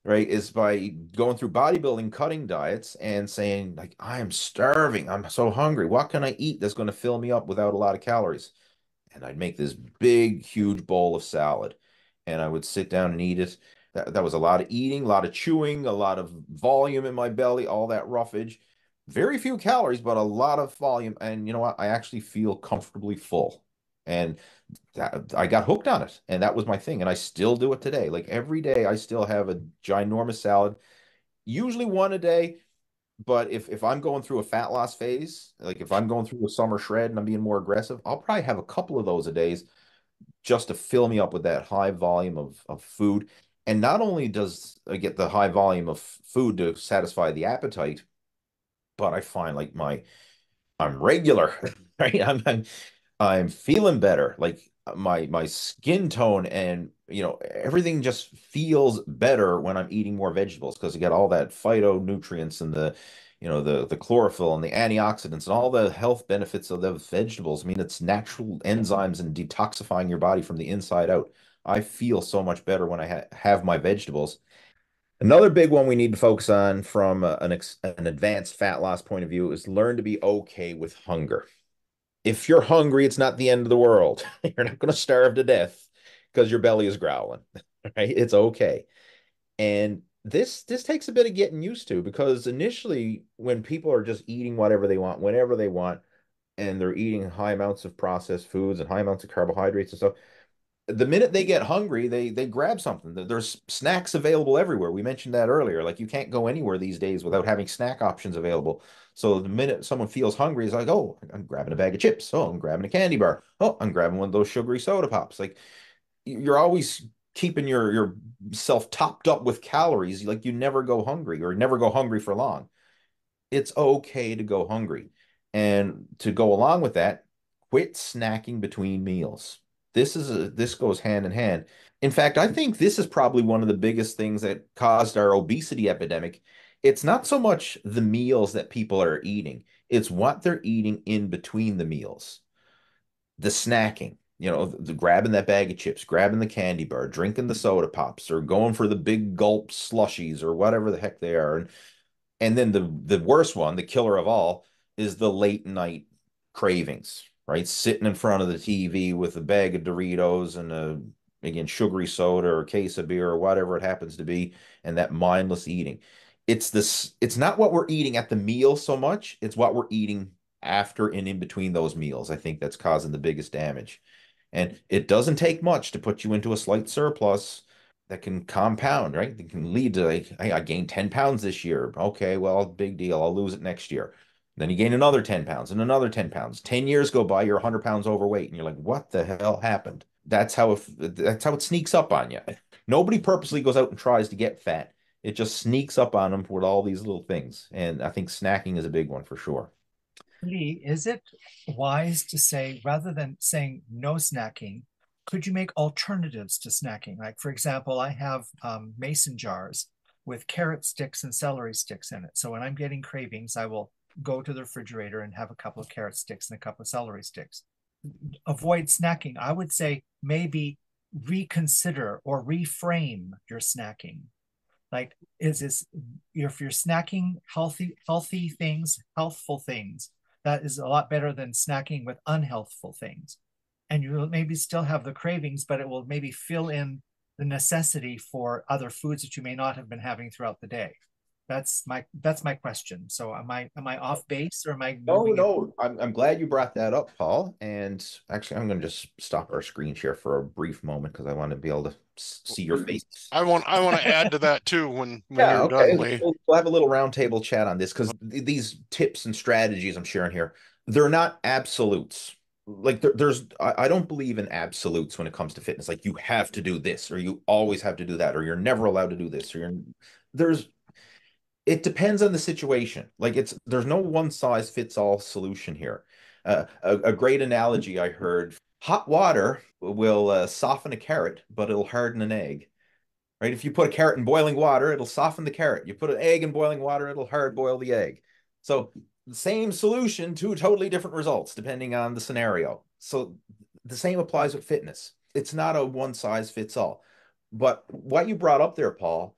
right? Is by going through bodybuilding cutting diets and saying, like, I am starving. I'm so hungry. What can I eat that's going to fill me up without a lot of calories? And I'd make this big, huge bowl of salad, and I would sit down and eat it. That was a lot of eating, a lot of chewing, a lot of volume in my belly, all that roughage. Very few calories, but a lot of volume. And you know what? I actually feel comfortably full. And I got hooked on it. And that was my thing. And I still do it today. Like every day, I still have a ginormous salad, usually one a day. But if I'm going through a fat loss phase, like if I'm going through a summer shred and I'm being more aggressive, I'll probably have a couple of those a days just to fill me up with that high volume of food. And not only does I get the high volume of food to satisfy the appetite, but I find like I'm regular, right? I'm feeling better. Like my skin tone and everything just feels better when I'm eating more vegetables because you get all that phytonutrients and the chlorophyll and the antioxidants and all the health benefits of the vegetables. I mean, it's natural enzymes and detoxifying your body from the inside out. I feel so much better when I have my vegetables. Another big one we need to focus on from an advanced fat loss point of view is learn to be okay with hunger. If you're hungry, it's not the end of the world. You're not going to starve to death because your belly is growling, right? It's okay. And this takes a bit of getting used to because initially when people are just eating whatever they want, whenever they want, and they're eating high amounts of processed foods and high amounts of carbohydrates and stuff, the minute they get hungry, they grab something. There's snacks available everywhere. We mentioned that earlier. Like you can't go anywhere these days without having snack options available. So the minute someone feels hungry, it's like, oh, I'm grabbing a bag of chips. Oh, I'm grabbing a candy bar. Oh, I'm grabbing one of those sugary soda pops. Like you're always keeping your self topped up with calories. Like you never go hungry or never go hungry for long. It's okay to go hungry. And to go along with that, quit snacking between meals. This goes hand in hand. In fact, I think this is probably one of the biggest things that caused our obesity epidemic. It's not so much the meals that people are eating, it's what they're eating in between the meals. The snacking, the grabbing that bag of chips, grabbing the candy bar, drinking the soda pops, or going for the big gulp slushies or whatever the heck they are. And then the worst one, the killer of all, is the late night cravings, right? Sitting in front of the TV with a bag of Doritos and again, sugary soda or a case of beer or whatever it happens to be, and that mindless eating. It's not what we're eating at the meal so much, it's what we're eating after and in between those meals. I think that's causing the biggest damage. And it doesn't take much to put you into a slight surplus that can compound, right? That can lead to like, hey, I gained 10 pounds this year. Okay, well, big deal. I'll lose it next year. Then you gain another 10 pounds and another 10 pounds. 10 years go by, you're 100 pounds overweight, and you're like, what the hell happened? That's how it sneaks up on you. Nobody purposely goes out and tries to get fat. It just sneaks up on them with all these little things. And I think snacking is a big one for sure. Lee, is it wise to say, rather than saying no snacking, could you make alternatives to snacking? Like, for example, I have mason jars with carrot sticks and celery sticks in it. So when I'm getting cravings, I will go to the refrigerator and have a couple of carrot sticks and a couple of celery sticks. Avoid snacking. I would say maybe reconsider or reframe your snacking. Like, is this, if you're snacking healthy things, healthful things, that is a lot better than snacking with unhealthful things. And you will maybe still have the cravings, but it will maybe fill in the necessity for other foods that you may not have been having throughout the day. That's my question. So am I off base, or am I moving? No, I'm glad you brought that up, Paul. And actually, I'm going to just stop our screen share for a brief moment because I want to be able to see your face. I want to add to that too when Yeah, you're okay. done, Lee. We'll have a little roundtable chat on this because these tips and strategies I'm sharing here, they're not absolutes. Like I don't believe in absolutes when it comes to fitness. Like you have to do this, or you always have to do that, or you're never allowed to do this, or it depends on the situation. Like there's no one size fits all solution here. A great analogy I heard: hot water will soften a carrot, but it'll harden an egg. Right? If you put a carrot in boiling water, it'll soften the carrot. You put an egg in boiling water, it'll hard boil the egg. So the same solution, two totally different results depending on the scenario. So the same applies with fitness. It's not a one size fits all. But what you brought up there, Paul,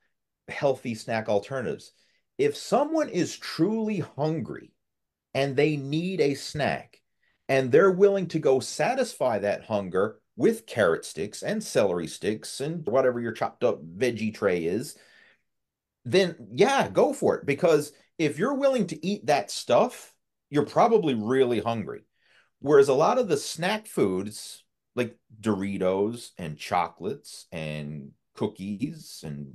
healthy snack alternatives. If someone is truly hungry and they need a snack and they're willing to go satisfy that hunger with carrot sticks and celery sticks and whatever your chopped up veggie tray is, then yeah, go for it. Because if you're willing to eat that stuff, you're probably really hungry. Whereas a lot of the snack foods like Doritos and chocolates and cookies and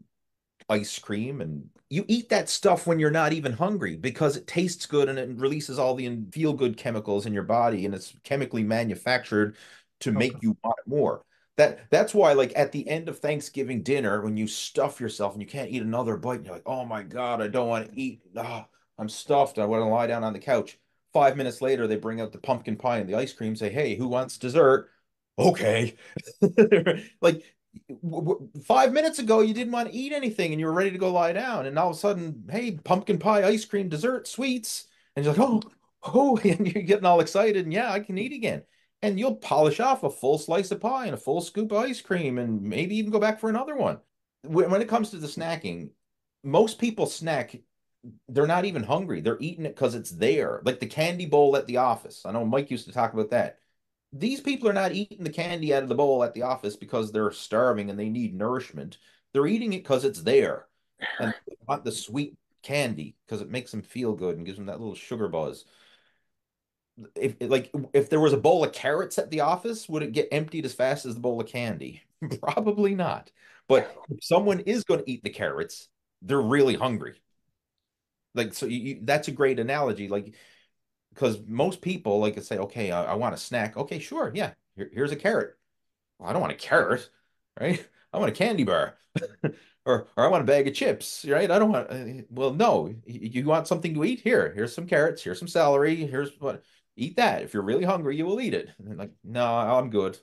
ice cream, and you eat that stuff when you're not even hungry because it tastes good and it releases all the feel good chemicals in your body, and it's chemically manufactured to make you want it more. That's why, like, at the end of Thanksgiving dinner, when you stuff yourself and you can't eat another bite, and you're like, oh my God, I don't want to eat. I'm stuffed. I want to lie down on the couch. 5 minutes later, they bring out the pumpkin pie and the ice cream, say, hey, who wants dessert? Okay. Like 5 minutes ago, you didn't want to eat anything and you were ready to go lie down. And all of a sudden, hey, pumpkin pie, ice cream, dessert, sweets. And you're like, oh, and you're getting all excited. And yeah, I can eat again. And you'll polish off a full slice of pie and a full scoop of ice cream and maybe even go back for another one. When it comes to the snacking, most people snack, they're not even hungry. They're eating it because it's there. Like the candy bowl at the office. I know Mike used to talk about that. These people are not eating the candy out of the bowl at the office because they're starving and they need nourishment. They're eating it because it's there. And they want the sweet candy because it makes them feel good and gives them that little sugar buzz. If there was a bowl of carrots at the office, would it get emptied as fast as the bowl of candy? Probably not. But if someone is going to eat the carrots, they're really hungry. Like, so that's a great analogy. Like, because most people like to say, okay, I want a snack. Okay, sure. Yeah. Here's a carrot. Well, I don't want a carrot, right? I want a candy bar or I want a bag of chips, right? I don't want, well, no, you want something to eat? Here's some carrots. Here's some celery. Here's what, eat that. If you're really hungry, you will eat it. And they're like, no, I'm good.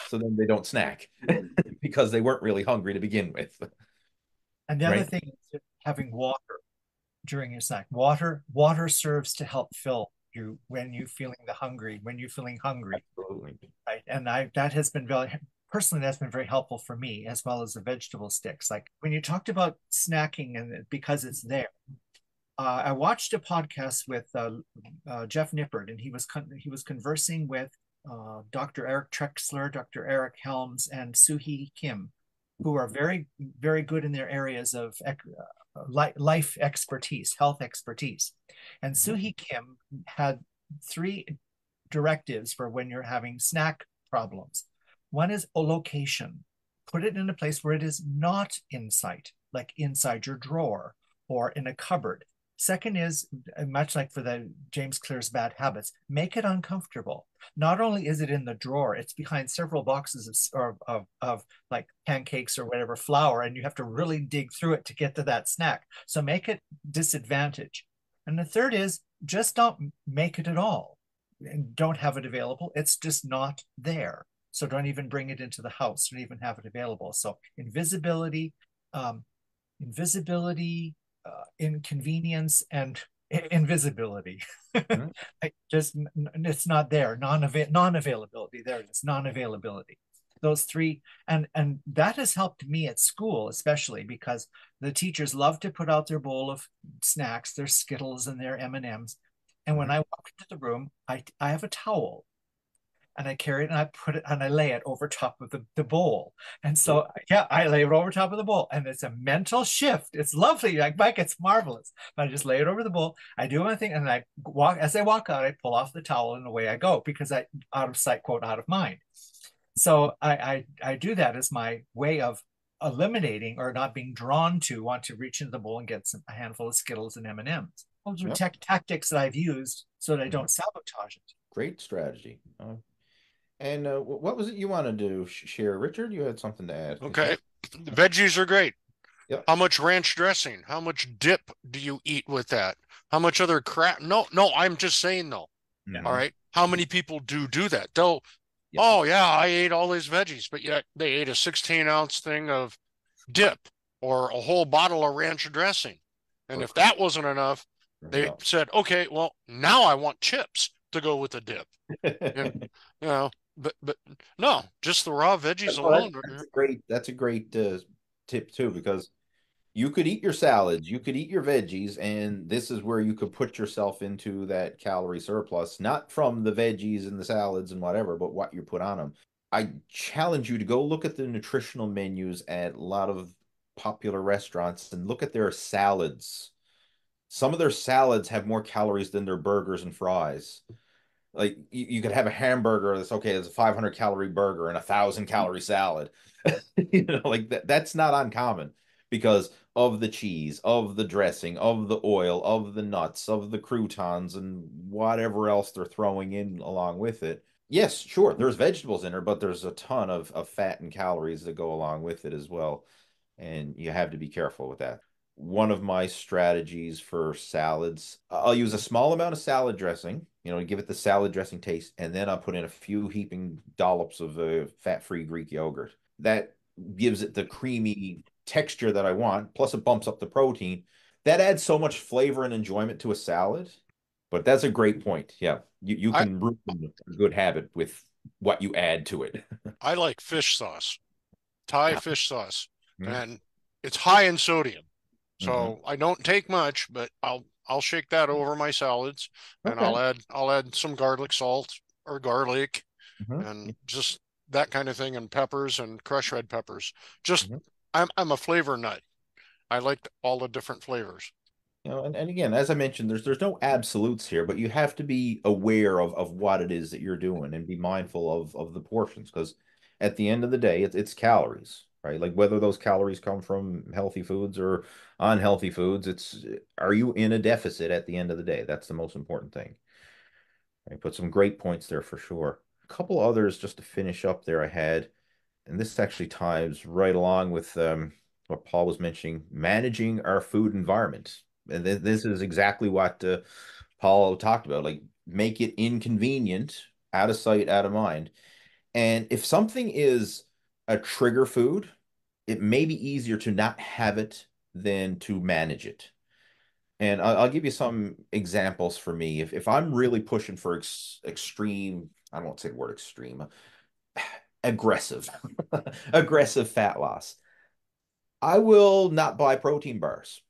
So then they don't snack because they weren't really hungry to begin with. And the other thing is having water during your snack. Water serves to help fill you when you're feeling hungry. Absolutely. Right. And that has been personally, that's been very helpful for me, as well as the vegetable sticks. Like when you talked about snacking and because it's there, I watched a podcast with Jeff Nippard, and he was conversing with Dr. Eric Trexler, Dr. Eric Helms, and Suhee Kim, who are very, very good in their areas of life expertise, health expertise. And Suhee Kim had 3 directives for when you're having snack problems. One is a location. Put it in a place where it is not in sight, like inside your drawer or in a cupboard. Second is, much like for the James Clear's bad habits, make it uncomfortable. Not only is it in the drawer, it's behind several boxes of like pancakes or whatever flour, and you have to really dig through it to get to that snack. So make it disadvantage. And the third is just don't make it at all and don't have it available. It's just not there. So don't even bring it into the house. Don't even have it available. So invisibility, inconvenience, and invisibility. It's not there. Non-availability. There it is. Non-availability. Those three, and that has helped me at school, especially because the teachers love to put out their bowl of snacks, their Skittles and their M&Ms. And when I walk into the room, I have a towel, and I carry it and I put it and I lay it over top of the bowl. And so, yeah, I lay it over top of the bowl, and it's a mental shift. It's lovely. Like, Mike, it's marvelous. But I just lay it over the bowl. I do my thing, and as I walk out, I pull off the towel and away I go, because out of sight, quote, out of mind. So I do that as my way of eliminating, or not being drawn to want to reach into the bowl and get a handful of Skittles and M&Ms. Those are tactics that I've used so that I don't sabotage it. Great strategy. And what was it you wanted to share, Richard? You had something to add. Okay. The veggies are great. Yep. How much ranch dressing? How much dip do you eat with that? How much other crap? No, I'm just saying though. Yeah. All right. How many people do that? They'll, oh yeah, I ate all these veggies, but yet they ate a 16-ounce thing of dip or a whole bottle of ranch dressing. And if that wasn't enough, they said, okay, well, now I want chips to go with the dip. And, you know, but no, just the raw veggies alone. That's a great tip too, because you could eat your salads, you could eat your veggies, and this is where you could put yourself into that calorie surplus, not from the veggies and the salads and whatever, but what you put on them. I challenge you to go look at the nutritional menus at a lot of popular restaurants and look at their salads. Some of their salads have more calories than their burgers and fries. Like, you could have a hamburger that's okay, it's a 500 calorie burger and a 1,000 calorie salad. Like that's not uncommon, because of the cheese, of the dressing, of the oil, of the nuts, of the croutons, and whatever else they're throwing in along with it. Yes, sure, there's vegetables in there, but there's a ton of fat and calories that go along with it as well. And you have to be careful with that. One of my strategies for salads, I'll use a small amount of salad dressing, to give it the salad dressing taste, and then I'll put in a few heaping dollops of fat-free Greek yogurt. That gives it the creamy texture that I want, plus it bumps up the protein. That adds so much flavor and enjoyment to a salad. But that's a great point. Yeah, you can ruin a good habit with what you add to it. I like fish sauce, Thai fish sauce, and it's high in sodium. So I don't take much, but I'll shake that over my salads, and I'll add some garlic salt or garlic, and just that kind of thing, and peppers and crushed red peppers. Just I'm a flavor nut. I like all the different flavors. And again, as I mentioned, there's no absolutes here, but you have to be aware of what it is that you're doing and be mindful of the portions, because at the end of the day, it's calories, right? Like, whether those calories come from healthy foods or unhealthy foods, are you in a deficit at the end of the day? That's the most important thing. I put some great points there for sure. A couple others just to finish up there I had, and this actually ties right along with what Paul was mentioning, managing our food environment. And this is exactly what Paul talked about, like, make it inconvenient, out of sight, out of mind. And if something is a trigger food, it may be easier to not have it than to manage it. And I'll give you some examples for me. If I'm really pushing for extreme, I won't say the word extreme, aggressive, aggressive fat loss, I will not buy protein bars.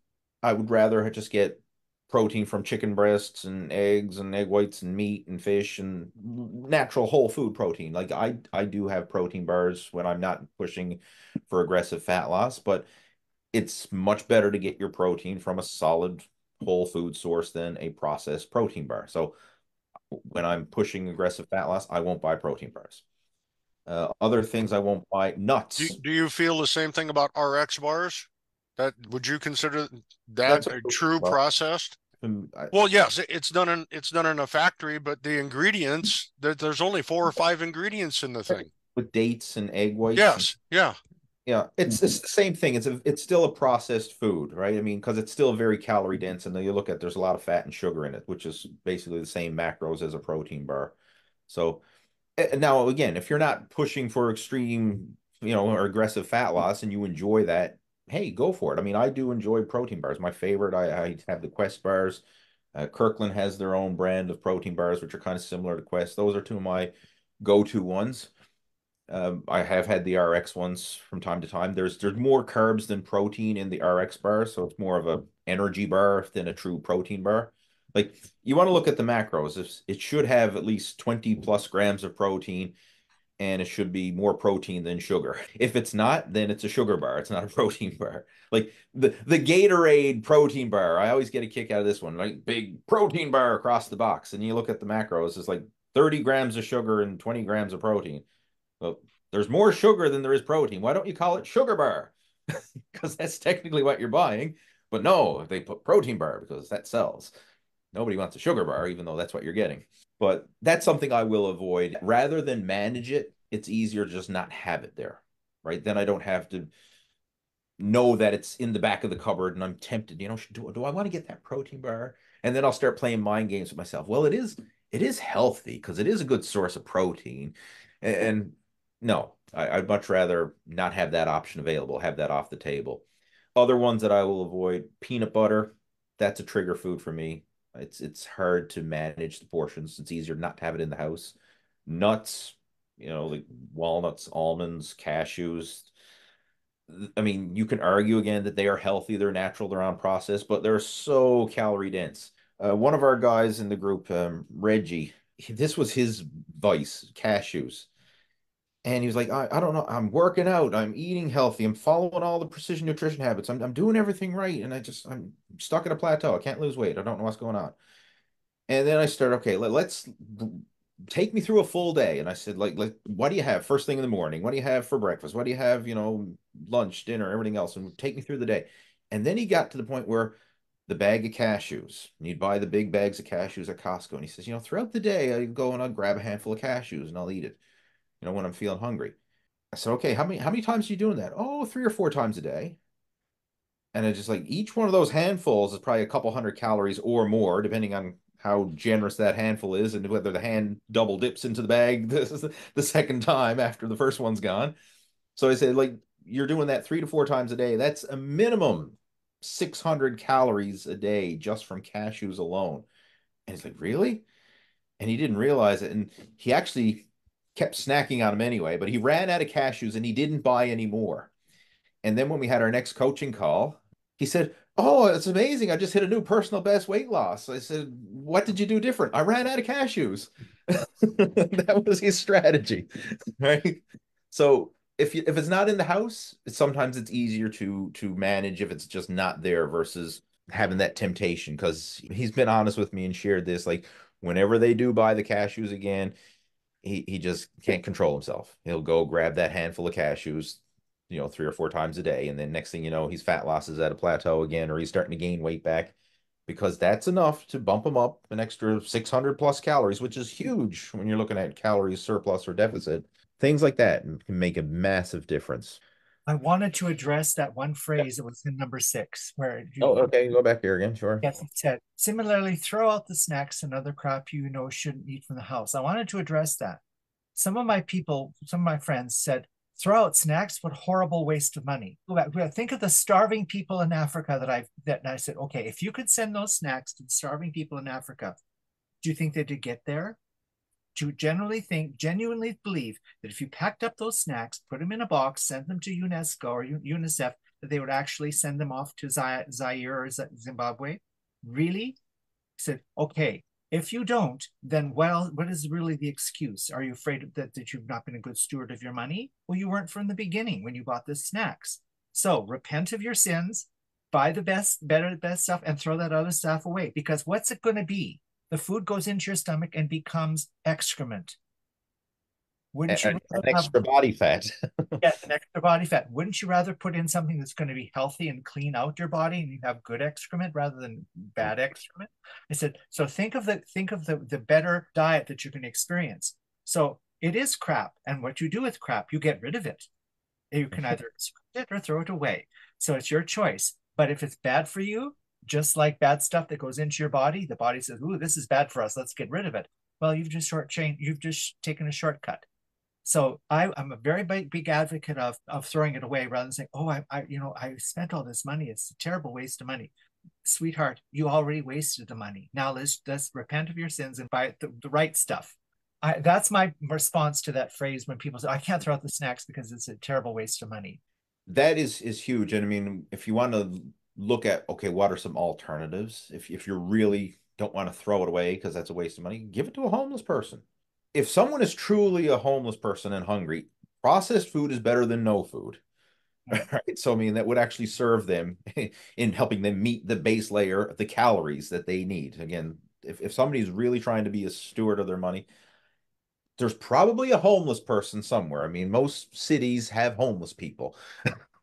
I would rather just get protein from chicken breasts and egg whites and meat and fish and natural whole food protein. Like, I do have protein bars when I'm not pushing for aggressive fat loss, but it's much better to get your protein from a solid whole food source than a processed protein bar. So when I'm pushing aggressive fat loss, I won't buy protein bars. Other things I won't buy, nuts. Do you feel the same thing about RX bars? Would you consider that a true processed? Well, yes, it's done in a factory, but the ingredients, there's only 4 or 5 ingredients in the thing. With dates and egg whites. Yes, yeah. Yeah, it's the same thing. It's still a processed food, right? I mean, because it's still very calorie dense, and then you look at, there's a lot of fat and sugar in it, which is basically the same macros as a protein bar. So now, again, if you're not pushing for extreme, or aggressive fat loss, and you enjoy that, hey, go for it. I mean, I do enjoy protein bars. My favorite, I have the Quest bars. Kirkland has their own brand of protein bars, which are kind of similar to Quest. Those are two of my go-to ones. I have had the RX ones from time to time. There's more carbs than protein in the RX bar, so it's more of a energy bar than a true protein bar. Like, you want to look at the macros. It should have at least 20 plus grams of protein, and it should be more protein than sugar. If it's not, then it's a sugar bar. It's not a protein bar. Like the Gatorade protein bar, I always get a kick out of this one. Like, big protein bar across the box, and you look at the macros, it's like 30 grams of sugar and 20 grams of protein. Well, there's more sugar than there is protein. Why don't you call it sugar bar? Because that's technically what you're buying. But no, they put protein bar because that sells. Nobody wants a sugar bar, even though that's what you're getting. But that's something I will avoid. Rather than manage it, it's easier to just not have it there, right? Then I don't have to know that it's in the back of the cupboard and I'm tempted, do I want to get that protein bar? And then I'll start playing mind games with myself. Well, it is healthy because it is a good source of protein. And no, I'd much rather not have that option available, have that off the table. Other ones that I will avoid, peanut butter, that's a trigger food for me. It's hard to manage the portions. It's easier not to have it in the house. Nuts, like walnuts, almonds, cashews. I mean, you can argue again that they are healthy, they're natural, they're unprocessed, but they're so calorie dense. One of our guys in the group, Reggie, this was his vice, cashews. And he was like, I don't know, I'm working out, I'm eating healthy, I'm following all the precision nutrition habits, I'm doing everything right, and I'm stuck at a plateau. I can't lose weight. I don't know what's going on. And then I started, okay, let's take me through a full day. And I said, like, what do you have first thing in the morning? What do you have for breakfast? What do you have, lunch, dinner, everything else? And take me through the day. And then he got to the point where the bag of cashews, and you'd buy the big bags of cashews at Costco. And he says, throughout the day, I go and I'll grab a handful of cashews and I'll eat it, when I'm feeling hungry. I said, okay, how many times are you doing that? Oh, 3 or 4 times a day. And it's just like each one of those handfuls is probably a couple hundred calories or more, depending on how generous that handful is and whether the hand double dips into the bag the second time after the first one's gone. So I said, like, you're doing that 3 to 4 times a day. That's a minimum 600 calories a day just from cashews alone. And he's like, really? And he didn't realize it. And he actually kept snacking on them anyway, but he ran out of cashews and he didn't buy any more. And then when we had our next coaching call, he said, oh, it's amazing. I just hit a new personal best weight loss. I said, what did you do different? I ran out of cashews. That was his strategy, right? So if it's not in the house, sometimes it's easier to manage if it's just not there versus having that temptation. Because he's been honest with me and shared this, like, whenever they do buy the cashews again, he just can't control himself. He'll go grab that handful of cashews, 3 or 4 times a day. And then next thing you know, his fat loss is at a plateau again, or he's starting to gain weight back, because that's enough to bump him up an extra 600 plus calories, which is huge when you're looking at calories surplus or deficit. Things like that can make a massive difference. I wanted to address that one phrase that was in number 6, where okay, go back here again, sure. Yes, it said, similarly, throw out the snacks and other crap shouldn't eat from the house. I wanted to address that. Some of my friends said, throw out snacks, what horrible waste of money. Think of the starving people in Africa that I said, okay, if you could send those snacks to the starving people in Africa, do you think they would get there? Do you genuinely believe that if you packed up those snacks, put them in a box, sent them to UNESCO or UNICEF, that they would actually send them off to Zaire or Zimbabwe? Really? I said, okay, if you don't, then what is really the excuse? Are you afraid that you've not been a good steward of your money? Well, you weren't from the beginning when you bought the snacks. So repent of your sins, buy the best stuff, and throw that other stuff away. Because what's it going to be? The food goes into your stomach and becomes excrement. Wouldn't you an extra body fat? Yes, an extra body fat. Wouldn't you rather put in something that's going to be healthy and clean out your body and you have good excrement rather than bad excrement? I said, so think of the better diet that you can experience. So it is crap, and what you do with crap, you get rid of it. You can either accept it or throw it away. So it's your choice. But if it's bad for you, just like bad stuff that goes into your body, the body says, "Ooh, this is bad for us. Let's get rid of it." Well, you've just taken a shortcut. So I'm a very big advocate of throwing it away rather than saying, "Oh, I spent all this money. It's a terrible waste of money." sweetheart, you already wasted the money. Now let's repent of your sins and buy the right stuff. That's my response to that phrase when people say, I can't throw out the snacks because it's a terrible waste of money. That is huge. And I mean, if you want to look at, okay, what are some alternatives? If you really don't want to throw it away because that's a waste of money, give it to a homeless person. If someone is truly a homeless person and hungry, processed food is better than no food. Right. So, I mean, that would actually serve them in helping them meet the base layer of the calories that they need. Again, if somebody's really trying to be a steward of their money, there's probably a homeless person somewhere. I mean, most cities have homeless people.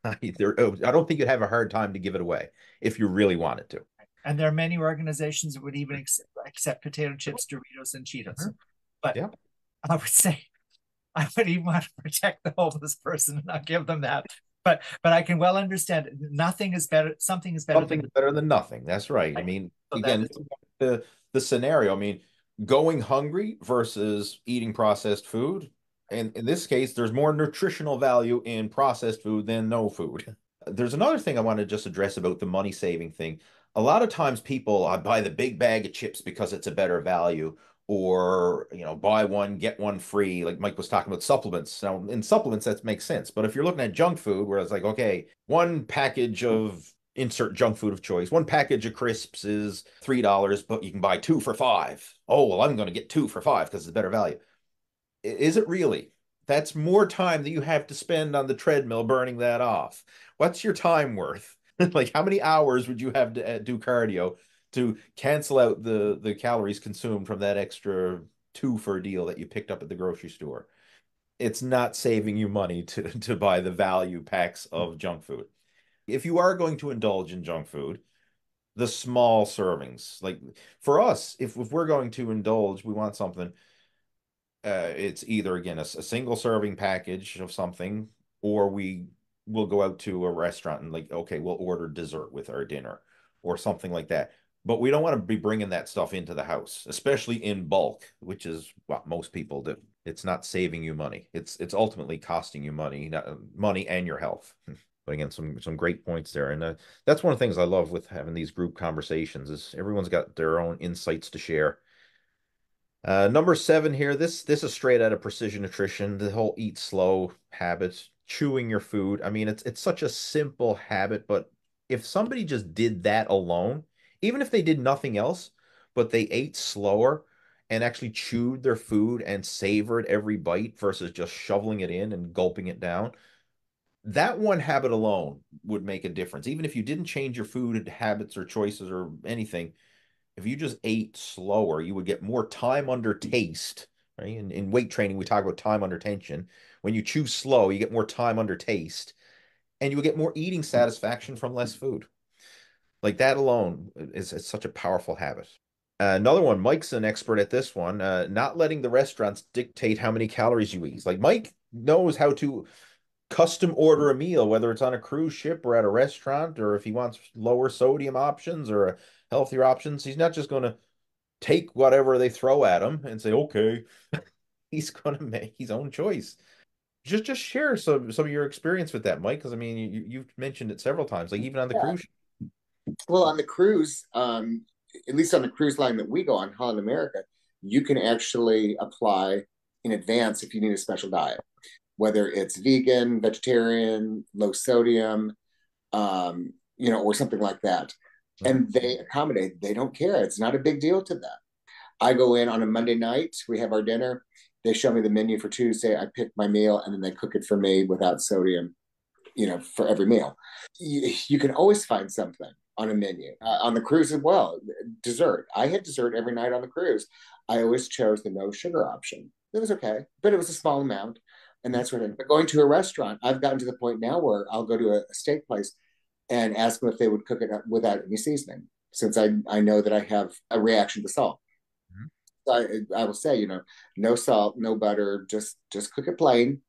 I don't think you'd have a hard time to give it away if you really wanted to. And there are many organizations that would even accept potato chips, Doritos, and Cheetos. But yeah, I would say I would even want to protect the homeless person and not give them that. But I can well understand nothing is better. Something is better. Something is better than nothing. That's right. I mean, so again, the scenario. I mean, going hungry versus eating processed food. And in this case, there's more nutritional value in processed food than no food. There's another thing I want to just address about the money saving thing. A lot of times people buy the big bag of chips because it's a better value, or, you know, buy one, get one free. Like Mike was talking about supplements. Now, in supplements, that makes sense. But if you're looking at junk food, where it's like, okay, one package of insert junk food of choice, one package of crisps is $3, but you can buy 2 for $5. Oh, well, I'm going to get 2 for $5 because it's better value. Is it really? That's more time that you have to spend on the treadmill burning that off. What's your time worth? Like, how many hours would you have to do cardio to cancel out the calories consumed from that extra 2 for deal that you picked up at the grocery store? It's not saving you money to buy the value packs of junk food. If you are going to indulge in junk food, the small servings, like for us, if we're going to indulge, we want something, it's either, again, a single serving package of something, or we will go out to a restaurant and, like, okay, we'll order dessert with our dinner or something like that. But we don't want to be bringing that stuff into the house, especially in bulk, which is what most people do. It's not saving you money. It's ultimately costing you money, money and your health. But again, some great points there. And that's one of the things I love with having these group conversations is everyone's got their own insights to share. Number 7 here, this is straight out of Precision Nutrition, the whole eat slow habit, chewing your food. I mean, it's such a simple habit, but if somebody just did that alone, even if they did nothing else, but they ate slower and actually chewed their food and savored every bite versus just shoveling it in and gulping it down, that one habit alone would make a difference. Even if you didn't change your food habits or choices or anything, if you just ate slower, you would get more time under taste, right? In weight training, we talk about time under tension. When you chew slow, you get more time under taste, and you will get more eating satisfaction from less food. Like, that alone is such a powerful habit. Another one, Mike's an expert at this one, not letting the restaurants dictate how many calories you eat. Like, Mike knows how to custom order a meal, whether it's on a cruise ship or at a restaurant, or if he wants lower sodium options or healthier options. He's not just going to take whatever they throw at him and say, okay. He's going to make his own choice. Just share some of your experience with that, Mike, because I mean, you've mentioned it several times, like even on the cruise ship. Well, on the cruise, at least on the cruise line that we go on, Holland America, you can actually apply in advance if you need a special diet, whether it's vegan, vegetarian, low sodium, or something like that. And they accommodate. They don't care. It's not a big deal to them. I go in on a Monday night. We have our dinner. They show me the menu for Tuesday. I pick my meal, and then they cook it for me without sodium, for every meal. You can always find something on a menu. On the cruise as well, dessert. I had dessert every night on the cruise. I always chose the no sugar option. It was okay, but it was a small amount. And that's what but going to a restaurant, I've gotten to the point now where I'll go to a steak place and ask them if they would cook it without any seasoning, since I know that I have a reaction to salt. So I will say, no salt, no butter, just cook it plain.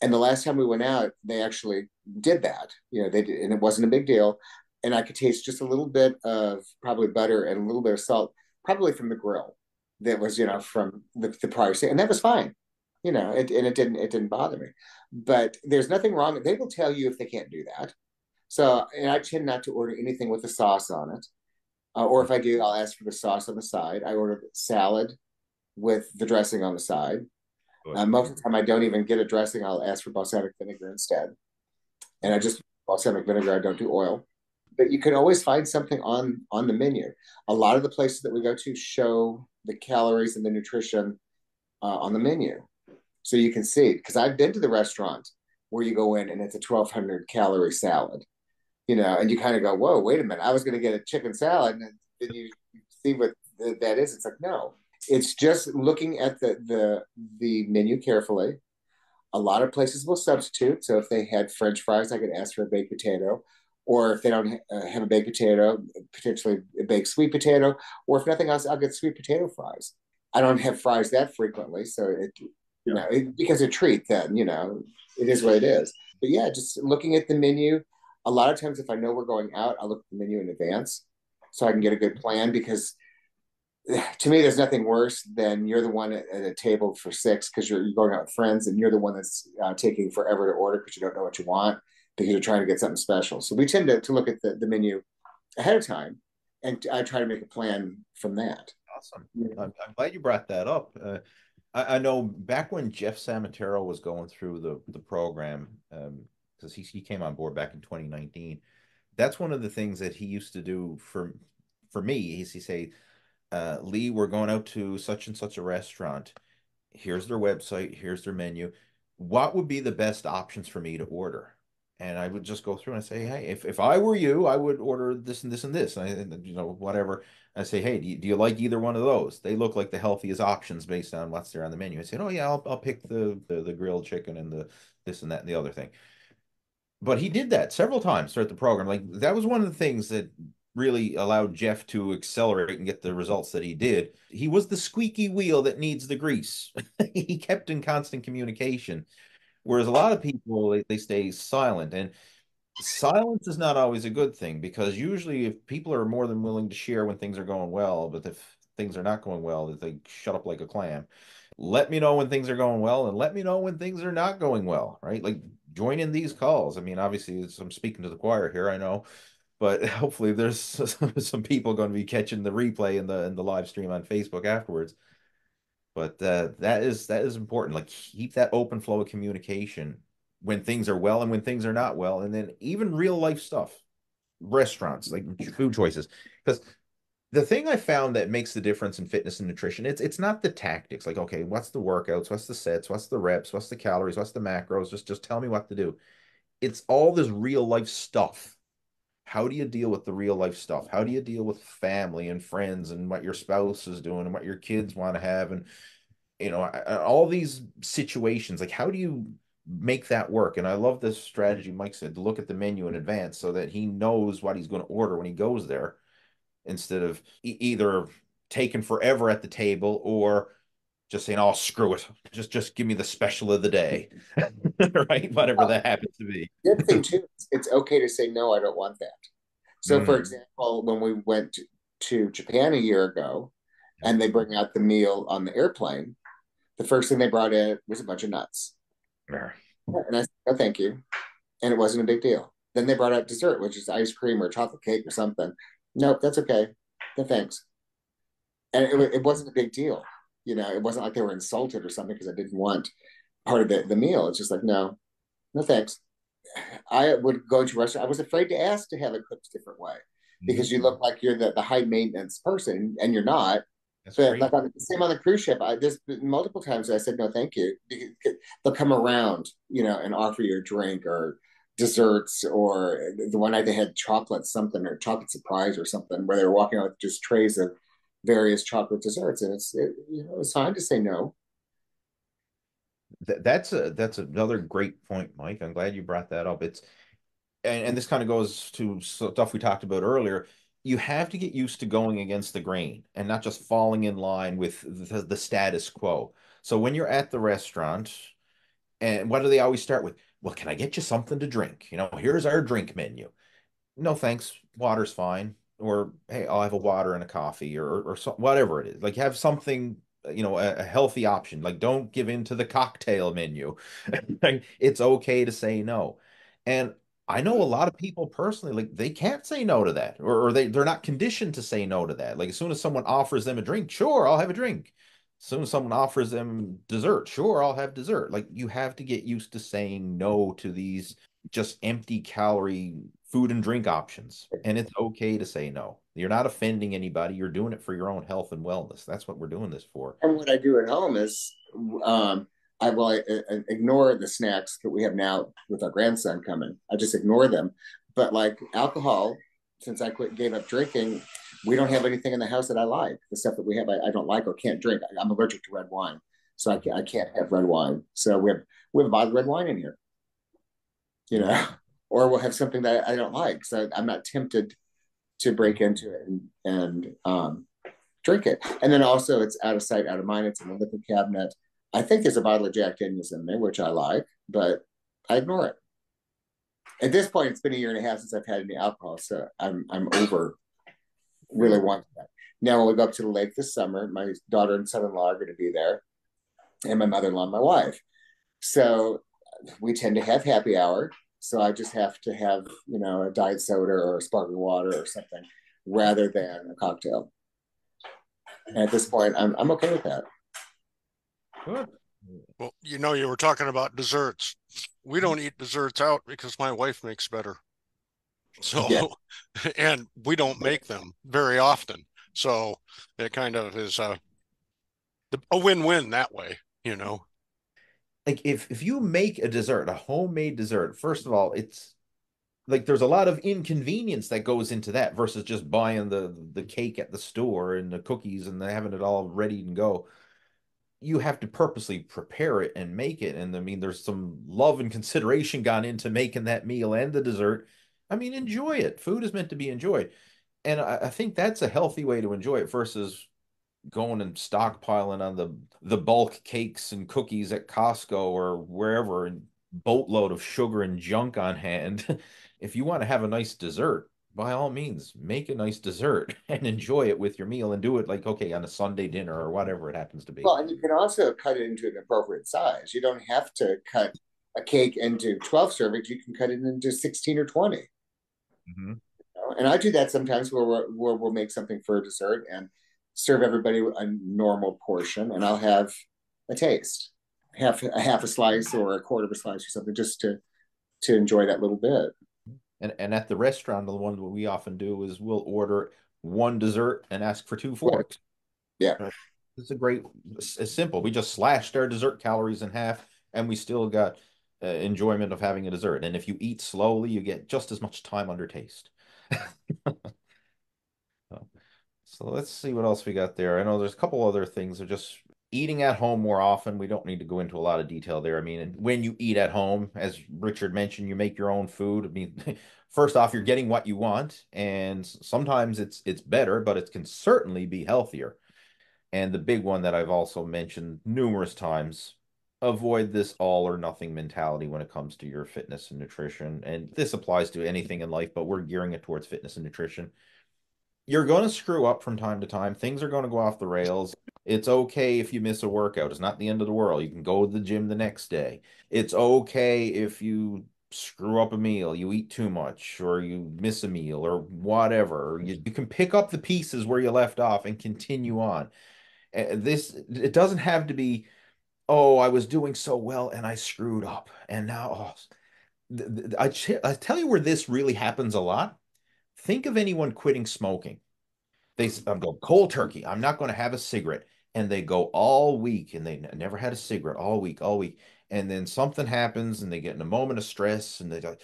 And the last time we went out, they actually did that. They did, and it wasn't a big deal. And I could taste just a little bit of probably butter and a little bit of salt, probably from the grill that was, from the prior day, and that was fine. It didn't bother me. But there's nothing wrong. They will tell you if they can't do that. So, and I tend not to order anything with a sauce on it. Or if I do, I'll ask for the sauce on the side. I order salad with the dressing on the side. Most of the time, I don't even get a dressing. I'll ask for balsamic vinegar instead. And I just balsamic vinegar. I don't do oil. But you can always find something on the menu. A lot of the places that we go to show the calories and the nutrition on the menu, so you can see. Because I've been to the restaurant where you go in and it's a 1,200 calorie salad, and you kind of go, "Whoa, wait a minute! I was going to get a chicken salad," and then you see what that is. It's like, no, it's just looking at the menu carefully. A lot of places will substitute. So if they had French fries, I could ask for a baked potato. Or if they don't have a baked potato, potentially a baked sweet potato. Or if nothing else, I'll get sweet potato fries. I don't have fries that frequently, so it becomes a treat. Then it is what it is. But yeah, just looking at the menu. A lot of times, if I know we're going out, I'll look at the menu in advance so I can get a good plan, because to me, there's nothing worse than you're the one at a table for six because you're going out with friends, and you're the one that's taking forever to order because you don't know what you want, because you're trying to get something special. So we tend to look at the menu ahead of time, and I try to make a plan from that. Awesome. I'm glad you brought that up. I know back when Jeff Samatero was going through the program, because he came on board back in 2019. That's one of the things that he used to do for me. He say, Lee, we're going out to such and such a restaurant. Here's their website. Here's their menu. What would be the best options for me to order? And I would just go through and say, hey, if I were you, I would order this and this and this, and whatever. I say, hey, do you like either one of those? They look like the healthiest options based on what's there on the menu. I said, oh yeah, I'll pick the grilled chicken and the this and that and the other thing. But he did that several times throughout the program. Like, that was one of the things that really allowed Jeff to accelerate and get the results that he did. He was the squeaky wheel that needs the grease. He kept in constant communication. Whereas a lot of people, they stay silent. And silence is not always a good thing, because usually if people are more than willing to share when things are going well, but if things are not going well, that they shut up like a clam. Let me know when things are going well, and let me know when things are not going well, right? Like, join in these calls. I mean, obviously, I'm speaking to the choir here, I know, but hopefully there's some people going to be catching the replay in the live stream on Facebook afterwards. But that is important. Like, keep that open flow of communication when things are well and when things are not well, and then even real life stuff, restaurants, like food choices. Because the thing I found that makes the difference in fitness and nutrition, it's not the tactics. Like, okay, what's the workouts, what's the sets, what's the reps, what's the calories, what's the macros? Just tell me what to do. It's all this real life stuff. How do you deal with the real life stuff? How do you deal with family and friends and what your spouse is doing and what your kids want to have, and all these situations? Like, how do you make that work? And I love this strategy Mike said, to look at the menu in advance so that he knows what he's going to order when he goes there, instead of either taking forever at the table or just saying, oh, screw it, just give me the special of the day. Right, whatever that happens to be. The other thing too, it's okay to say no, I don't want that. So for example, when we went to Japan a year ago and they bring out the meal on the airplane, the first thing they brought in was a bunch of nuts. Yeah. And I said, oh, thank you. And it wasn't a big deal. Then they brought out dessert, which is ice cream or chocolate cake or something. Nope, that's okay. No thanks. And it wasn't a big deal. It wasn't like they were insulted or something because I didn't want part of the meal. It's just like, no thanks. I would go to a restaurant. I was afraid to ask to have it cooked a different way, because you look like you're the high maintenance person, and you're not. That's But great. like same on the cruise ship, there's been multiple times I said no, thank you. They'll come around, and offer you a drink or desserts, or the one night they had chocolate something, or chocolate surprise or something, where they were walking out with just trays of various chocolate desserts, and it's fine to say no. That's another great point, Mike. I'm glad you brought that up. And this kind of goes to stuff we talked about earlier. You have to get used to going against the grain and not just falling in line with the status quo. So when you're at the restaurant, and what do they always start with? Well, can I get you something to drink? Here's our drink menu. No, thanks. Water's fine. Or, hey, I'll have a water and a coffee, or so, whatever it is. Like, have something, a healthy option. Like, don't give in to the cocktail menu. It's okay to say no. And I know a lot of people personally, like they can't say no to that, or they're not conditioned to say no to that. Like as soon as someone offers them a drink, sure, I'll have a drink. As soon as someone offers them dessert, sure, I'll have dessert. Like you have to get used to saying no to these just empty calorie food and drink options. And it's okay to say no. You're not offending anybody. You're doing it for your own health and wellness. That's what we're doing this for. And what I do at home is I ignore the snacks that we have now with our grandson coming. I just ignore them. But like alcohol, since gave up drinking, we don't have anything in the house that I like. The stuff that we have, I don't like or can't drink. I'm allergic to red wine, so I can't have red wine. So we have a bottle of red wine in here, you know, or we'll have something that I don't like. So I'm not tempted to break into it and drink it. And then also it's out of sight, out of mind. It's in the liquor cabinet. I think there's a bottle of Jack Daniels in there, which I like, but I ignore it. At this point, it's been a year and a half since I've had any alcohol, so I'm over really wanting that. Now when we go up to the lake this summer, my daughter and son-in-law are going to be there, and my mother-in-law and my wife. So we tend to have happy hour. So I just have to have, you know, a diet soda or a sparkling water or something rather than a cocktail. And at this point, I'm okay with that. Good. Well, you know, you were talking about desserts. We don't eat desserts out because my wife makes better. So, yeah. And we don't make them very often. So it kind of is a win-win that way, you know. Like if you make a dessert, a homemade dessert, first of all, it's like there's a lot of inconvenience that goes into that versus just buying the cake at the store and the cookies and having it all ready and go. You have to purposely prepare it and make it. And I mean, there's some love and consideration gone into making that meal and the dessert. I mean, enjoy it. Food is meant to be enjoyed. And I think that's a healthy way to enjoy it versus going and stockpiling on the bulk cakes and cookies at Costco or wherever and boatload of sugar and junk on hand. If you want to have a nice dessert, by all means, make a nice dessert and enjoy it with your meal and do it like, okay, on a Sunday dinner or whatever it happens to be. Well, and you can also cut it into an appropriate size. You don't have to cut a cake into 12 servings. You can cut it into 16 or 20. Mm-hmm. And I do that sometimes where we'll make something for a dessert and serve everybody a normal portion, and I'll have a taste, half a slice or a quarter of a slice or something, just to enjoy that little bit. And at the restaurant, the one that we often do is we'll order one dessert and ask for 2 forks. Yeah. It's it's simple. We just slashed our dessert calories in half and we still got enjoyment of having a dessert. And if you eat slowly, you get just as much time under taste. So let's see what else we got there. I know there's a couple other things. They're just eating at home more often. We don't need to go into a lot of detail there. I mean, when you eat at home, as Richard mentioned, you make your own food. I mean, first off, you're getting what you want, and sometimes it's better, but it can certainly be healthier. And the big one that I've also mentioned numerous times, avoid this all or nothing mentality when it comes to your fitness and nutrition. And this applies to anything in life, but we're gearing it towards fitness and nutrition. You're going to screw up from time to time. Things are going to go off the rails. It's okay if you miss a workout. It's not the end of the world. You can go to the gym the next day. It's okay if you screw up a meal, you eat too much, or you miss a meal, or whatever. You can pick up the pieces where you left off and continue on. It doesn't have to be, oh, I was doing so well and I screwed up. And now, I tell you where this really happens a lot. Think of anyone quitting smoking. I'm going cold turkey. I'm not going to have a cigarette. And they go all week and they never had a cigarette all week, all week. And then something happens and they get in a moment of stress and they go,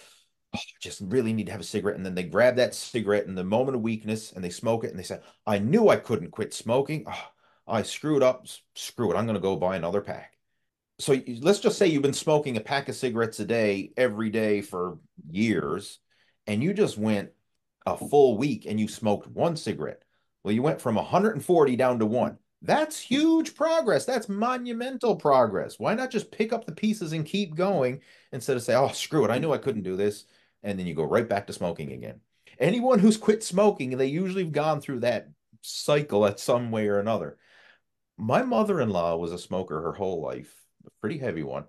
oh, I just really need to have a cigarette. And then they grab that cigarette in the moment of weakness and they smoke it and they say, I knew I couldn't quit smoking. Oh, I screwed up. Screw it. I'm going to go buy another pack. So let's just say you've been smoking a pack of cigarettes a day every day for years, and you just went a full week and you smoked 1 cigarette. Well, you went from 140 down to 1. That's huge progress. That's monumental progress. Why not just pick up the pieces and keep going instead of say, oh, screw it, I knew I couldn't do this. And then you go right back to smoking again. Anyone who's quit smoking, they usually have gone through that cycle at some way or another. My mother-in-law was a smoker her whole life, a pretty heavy one.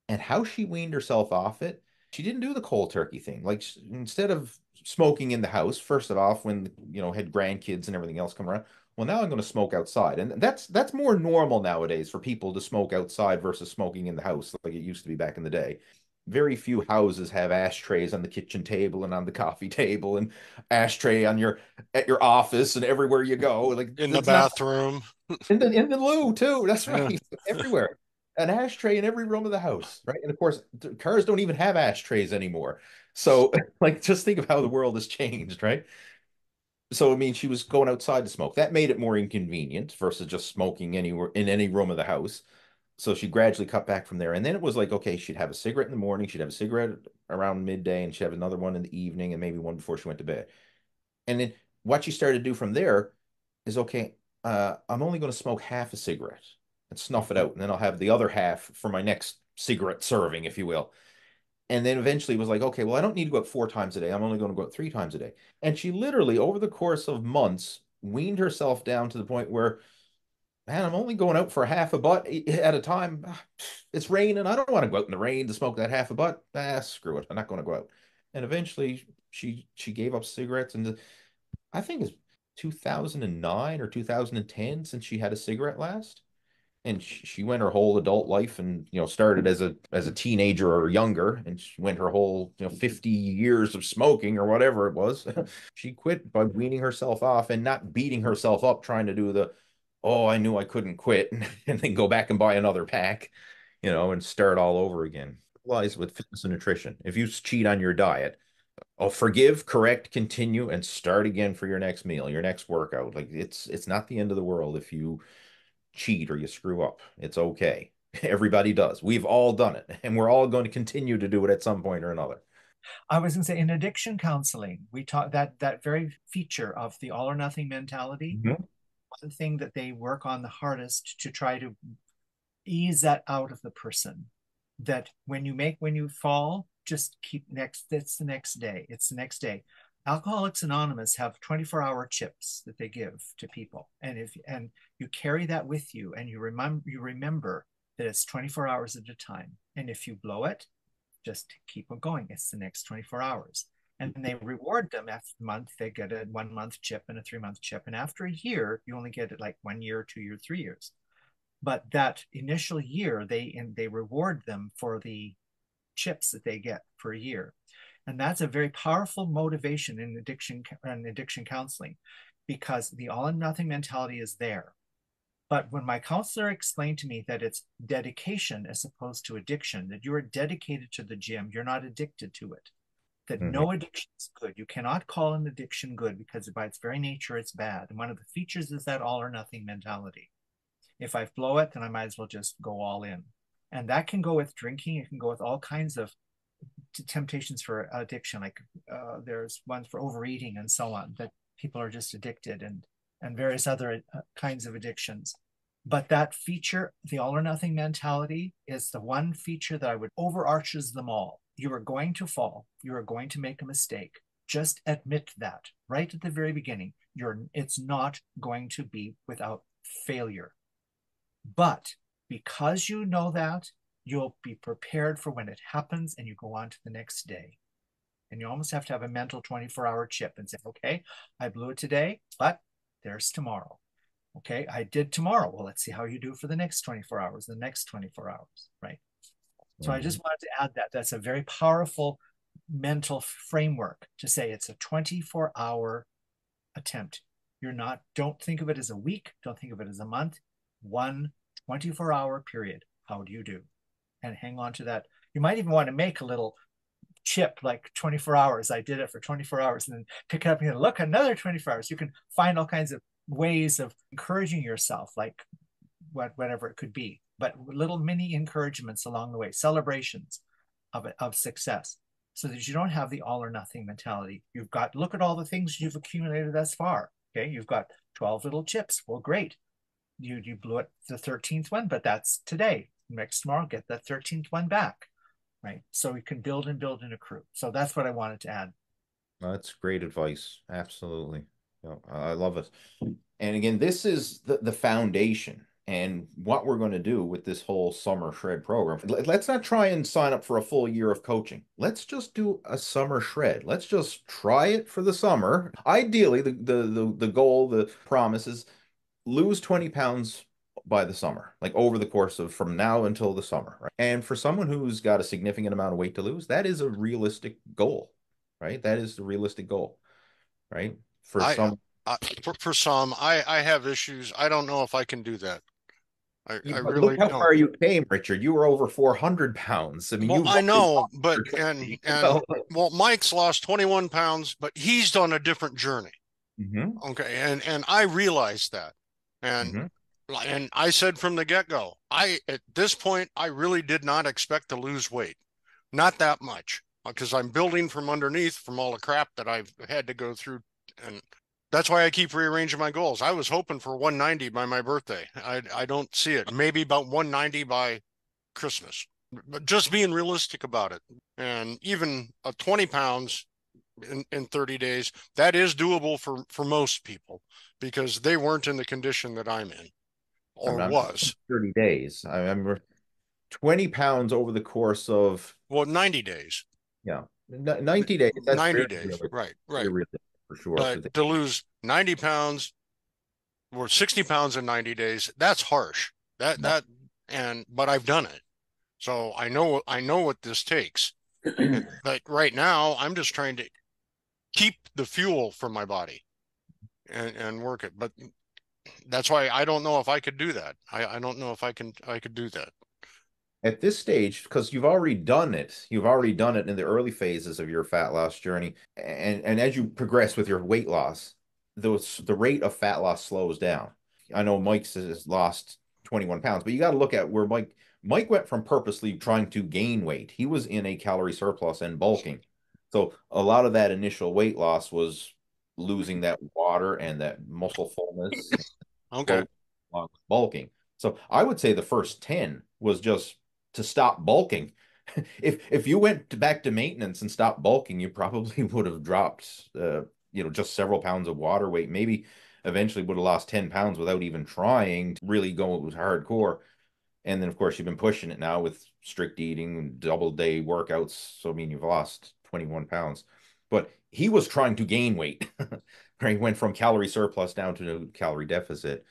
And how she weaned herself off it, she didn't do the cold turkey thing. Like instead of smoking in the house, first it off when had grandkids and everything else come around. Well, now I'm going to smoke outside, and that's more normal nowadays for people to smoke outside versus smoking in the house, like it used to be back in the day. Very few houses have ashtrays on the kitchen table and on the coffee table, and ashtray on your at your office and everywhere you go. Like In the that's not bathroom. in the loo too. That's Yeah. right, everywhere. An ashtray in every room of the house, right? And of course, cars don't even have ashtrays anymore. So, like, just think of how the world has changed, right? So, I mean, she was going outside to smoke. That made it more inconvenient versus just smoking anywhere in any room of the house. So she gradually cut back from there. And then it was like, okay, she'd have a cigarette in the morning, she'd have a cigarette around midday, and she'd have another one in the evening, and maybe one before she went to bed. And then what she started to do from there is, okay, I'm only going to smoke half a cigarette and snuff it out, and then I'll have the other half for my next cigarette serving, if you will. And then eventually it was like, okay, well, I don't need to go out 4 times a day. I'm only going to go out 3 times a day. And she literally, over the course of months, weaned herself down to the point where, man, I'm only going out for a half a butt at a time. It's raining. I don't want to go out in the rain to smoke that half a butt. Screw it. I'm not going to go out. And eventually she gave up cigarettes, and I think it's 2009 or 2010 since she had a cigarette last. And she went her whole adult life, and started as a teenager or younger, and she went her whole 50 years of smoking or whatever it was. She quit by weaning herself off and not beating herself up trying to do the, oh, I knew I couldn't quit, and then go back and buy another pack, and start all over again. Lies with fitness and nutrition. If you cheat on your diet, forgive, correct, continue, and start again for your next meal, your next workout. Like it's not the end of the world if you cheat or you screw up. It's okay. Everybody does. We've all done it, and we're all going to continue to do it at some point or another. I was going to say, in addiction counseling, we talk that very feature of the all or nothing mentality. Mm-hmm. One thing that they work on the hardest to try to ease that out of the person, that when you fall, just keep next. It's the next day. It's the next day. Alcoholics Anonymous have 24-hour chips that they give to people, and you carry that with you, and you remember that it's 24 hours at a time, and if you blow it, just keep on going. It's the next 24 hours. And they reward them after the month. They get a 1 month chip and a 3 month chip. And after a year, you only get it like 1 year, 2 years, 3 years. But that initial year, they reward them for the chips that they get for a year. And that's a very powerful motivation in addiction counseling, because the all or nothing mentality is there. But when my counselor explained to me that it's dedication as opposed to addiction, that you are dedicated to the gym, you're not addicted to it, that no addiction is good. You cannot call an addiction good, because by its very nature, it's bad. And one of the features is that all or nothing mentality. If I blow it, then I might as well just go all in. And that can go with drinking. It can go with all kinds of temptations for addiction. Like there's ones for overeating and so on, that people are just addicted, and various other kinds of addictions. But that feature, the all or nothing mentality, is the one feature that I would overarches them all. You are going to fall. You are going to make a mistake. Just admit that right at the very beginning. It's not going to be without failure. But because you know that, you'll be prepared for when it happens, and you go on to the next day. And you almost have to have a mental 24-hour chip and say, okay, I blew it today, but there's tomorrow. Okay, I did tomorrow. Well, let's see how you do for the next 24 hours, the next 24 hours, right? So I just wanted to add that. That's a very powerful mental framework to say it's a 24-hour attempt. Don't think of it as a week. Don't think of it as a month. One 24-hour period. How do you do? And hang on to that. You might even want to make a little chip, like 24 hours. I did it for 24 hours, and then pick it up and look, another 24 hours. You can find all kinds of ways of encouraging yourself, like whatever it could be, but little mini encouragements along the way, celebrations of success, so that you don't have the all or nothing mentality. Look at all the things you've accumulated thus far. Okay, you've got 12 little chips. Well, great. You blew it the 13th one, but that's today. Next tomorrow, get that 13th one back. Right. So we can build and accrue. So that's what I wanted to add. That's great advice. Absolutely. I love it. And again, this is the foundation. And what we're going to do with this whole summer shred program, let's not try and sign up for a full year of coaching. Let's just do a summer shred. Let's just try it for the summer. Ideally, the goal, the promise is lose 20 pounds by the summer, like over the course of from now until the summer, right? And for someone who's got a significant amount of weight to lose, that is a realistic goal, right? That is the realistic goal, right? For I, some, for some, I have issues. I don't know if I can do that. I but look really how don't. far you came, Richard. You were over 400 pounds. I mean, Well, you've I already know, lost but your 20, and well, Mike's lost 21 pounds, but he's done a different journey. Mhm, Okay, and I realized that, and mhm. and I said from the get-go, I at this point I really did not expect to lose weight, not that much, because I'm building from underneath from all the crap that I've had to go through, and that's why I keep rearranging my goals. I was hoping for 190 by my birthday. I don't see it. Maybe about 190 by Christmas, but just being realistic about it. And even a 20 pounds in 30 days, that is doable for most people because they weren't in the condition that I'm in or I'm was. 30 days. I remember 20 pounds over the course of, Well, 90 days, yeah, 90 days. That's 90 very days. realistic, Right, very right. realistic for sure. But to lose 90 pounds or 60 pounds in 90 days, that's harsh. That, but I've done it. So I know what this takes. But right now, I'm just trying to keep the fuel from my body and work it. But that's why I don't know if I could do that. I don't know if I could do that. At this stage, because you've already done it in the early phases of your fat loss journey, and as you progress with your weight loss, the rate of fat loss slows down. I know Mike's has lost 21 pounds, but you got to look at where Mike went from purposely trying to gain weight. He was in a calorie surplus and bulking. So a lot of that initial weight loss was losing that water and that muscle fullness, Okay. slow bulking. So I would say the first 10 was just to stop bulking. If you went back to maintenance and stopped bulking, you probably would have dropped just several pounds of water weight. Maybe eventually would have lost 10 pounds without even trying to really go hardcore. And then of course you've been pushing it now with strict eating, double day workouts. So I mean you've lost 21 pounds. But he was trying to gain weight. He went from calorie surplus down to calorie deficit.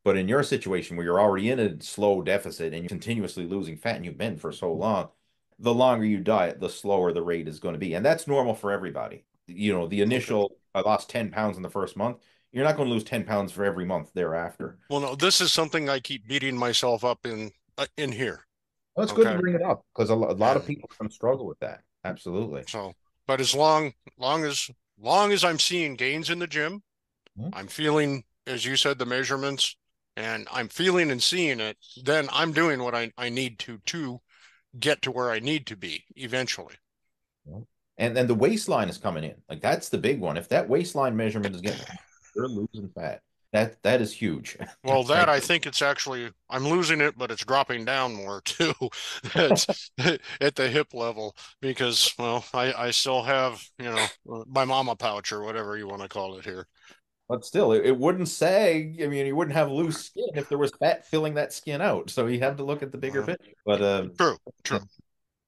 But in your situation where you're already in a slow deficit and you're continuously losing fat and you've been for so long, the longer you diet, the slower the rate is going to be. And that's normal for everybody. The Okay. initial, I lost 10 pounds in the first month. You're not going to lose 10 pounds for every month thereafter. Well, no, this is something I keep beating myself up in here. Well, it's good to Okay. bring it up because a lot of And people can struggle with that. Absolutely. so, but long as I'm seeing gains in the gym, Mhm. I'm feeling, as you said, the measurements, and I'm feeling and seeing it, then I'm doing what I need to get to where I need to be eventually. And then the waistline is coming in. Like that's the big one. If that waistline measurement is getting, you're losing fat. That is huge, Well, that right? I think it's actually I'm losing it, but it's dropping down more too. It's at the hip level because, well, I still have, my mama pouch or whatever you want to call it here. But still, it wouldn't say, I mean, you wouldn't have loose skin if there was fat filling that skin out. So you have to look at the bigger Uh, picture. But true, yeah, true.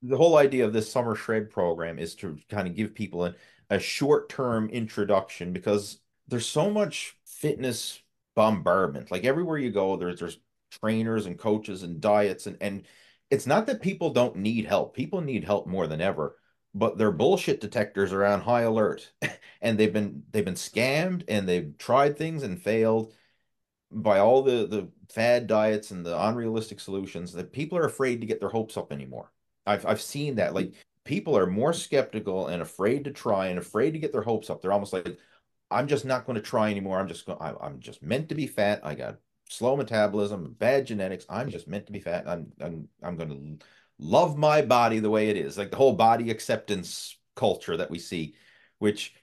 the whole idea of this summer shred program is to kind of give people a short-term introduction because there's so much fitness bombardment. Like everywhere you go, there's trainers and coaches and diets and it's not that people don't need help. People need help more than ever, but their bullshit detectors are on high alert. And they've been scammed and they've tried things and failed by all the fad diets and the unrealistic solutions that people are afraid to get their hopes up anymore. I've seen that. Like people are more skeptical and afraid to try and afraid to get their hopes up. They're almost like, I'm just not going to try anymore. I'm just meant to be fat. I got slow metabolism, bad genetics. I'm just meant to be fat. I'm going to love my body the way it is. Like the whole body acceptance culture that we see, which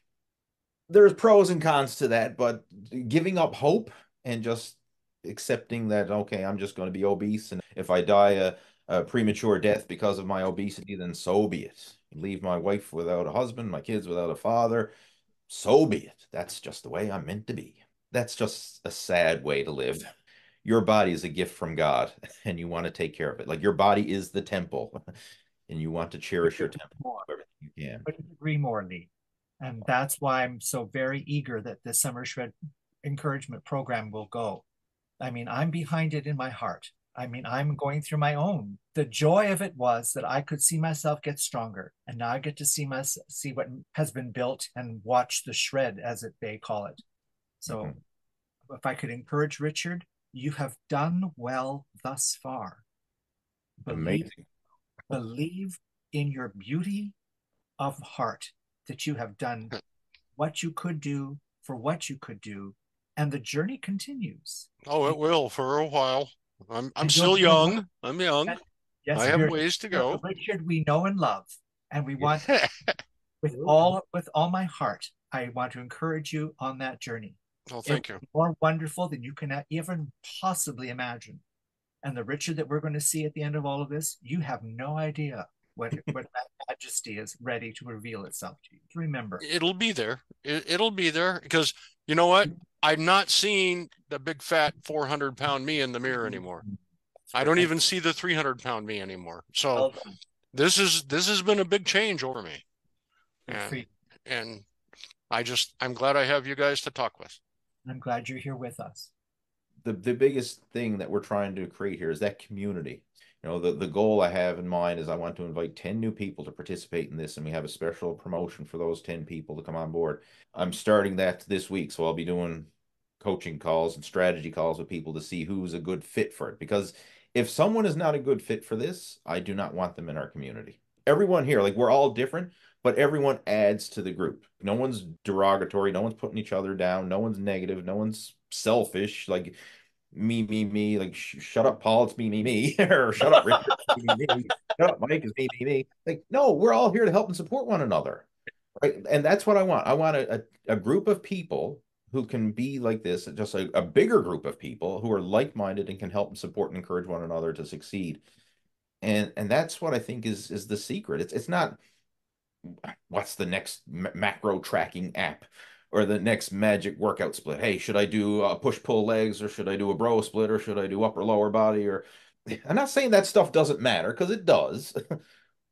there's pros and cons to that, but giving up hope and just accepting that, okay, I'm just going to be obese. And if I die a premature death because of my obesity, then so be it. Leave my wife without a husband, my kids without a father, so be it. That's just the way I'm meant to be. That's just a sad way to live. your body is a gift from God and you want to take care of it. Like your body is the temple and you want to cherish your temple everything you can. Couldn't agree more, Lee. And that's why I'm so very eager that this Summer Shred encouragement program will go. I mean, I'm behind it in my heart. I mean, I'm going through my own. The joy of it was that I could see myself get stronger, and now I get to see what has been built and watch the shred, as they call it. So, if I could encourage Richard, you have done well thus far. Amazing. Believe in your beauty of heart that you have done what you could do for what you could do, and the journey continues. Oh, it will for a while. I'm still young. I'm young. Yes, I have ways to go. Richard, we know and love, and we want with all my heart. I want to encourage you on that journey. Oh, thank you. More wonderful than you can even possibly imagine. And the Richard that we're going to see at the end of all of this, you have no idea what that majesty is ready to reveal itself to you. Remember, it'll be there. It'll be there because you know what? I'm not seeing the big fat 400-pound me in the mirror anymore. I don't even see the 300-pound me anymore. So this has been a big change over me. And I'm glad I have you guys to talk with. I'm glad you're here with us. The biggest thing that we're trying to create here is that community. You know, the goal I have in mind is I want to invite 10 new people to participate in this, and we have a special promotion for those 10 people to come on board. I'm starting that this week, so I'll be doing coaching calls and strategy calls with people to see who's a good fit for it. Because if someone is not a good fit for this, I do not want them in our community. Everyone here, like we're all different, but everyone adds to the group. No one's derogatory. No one's putting each other down. No one's negative. No one's selfish. Like me, like shut up, Paul, it's me, or shut up, Richard, me. Shut up, Mike, it's me. Like, no, we're all here to help and support one another, right? And that's what I want. I want a group of people who can be like this, just a bigger group of people who are like-minded and can help and support and encourage one another to succeed. And that's what I think is the secret. It's not what's the next macro tracking app or the next magic workout split. Hey, should I do push-pull legs, or should I do a bro split, or should I do upper lower body? Or I'm not saying that stuff doesn't matter, because it does,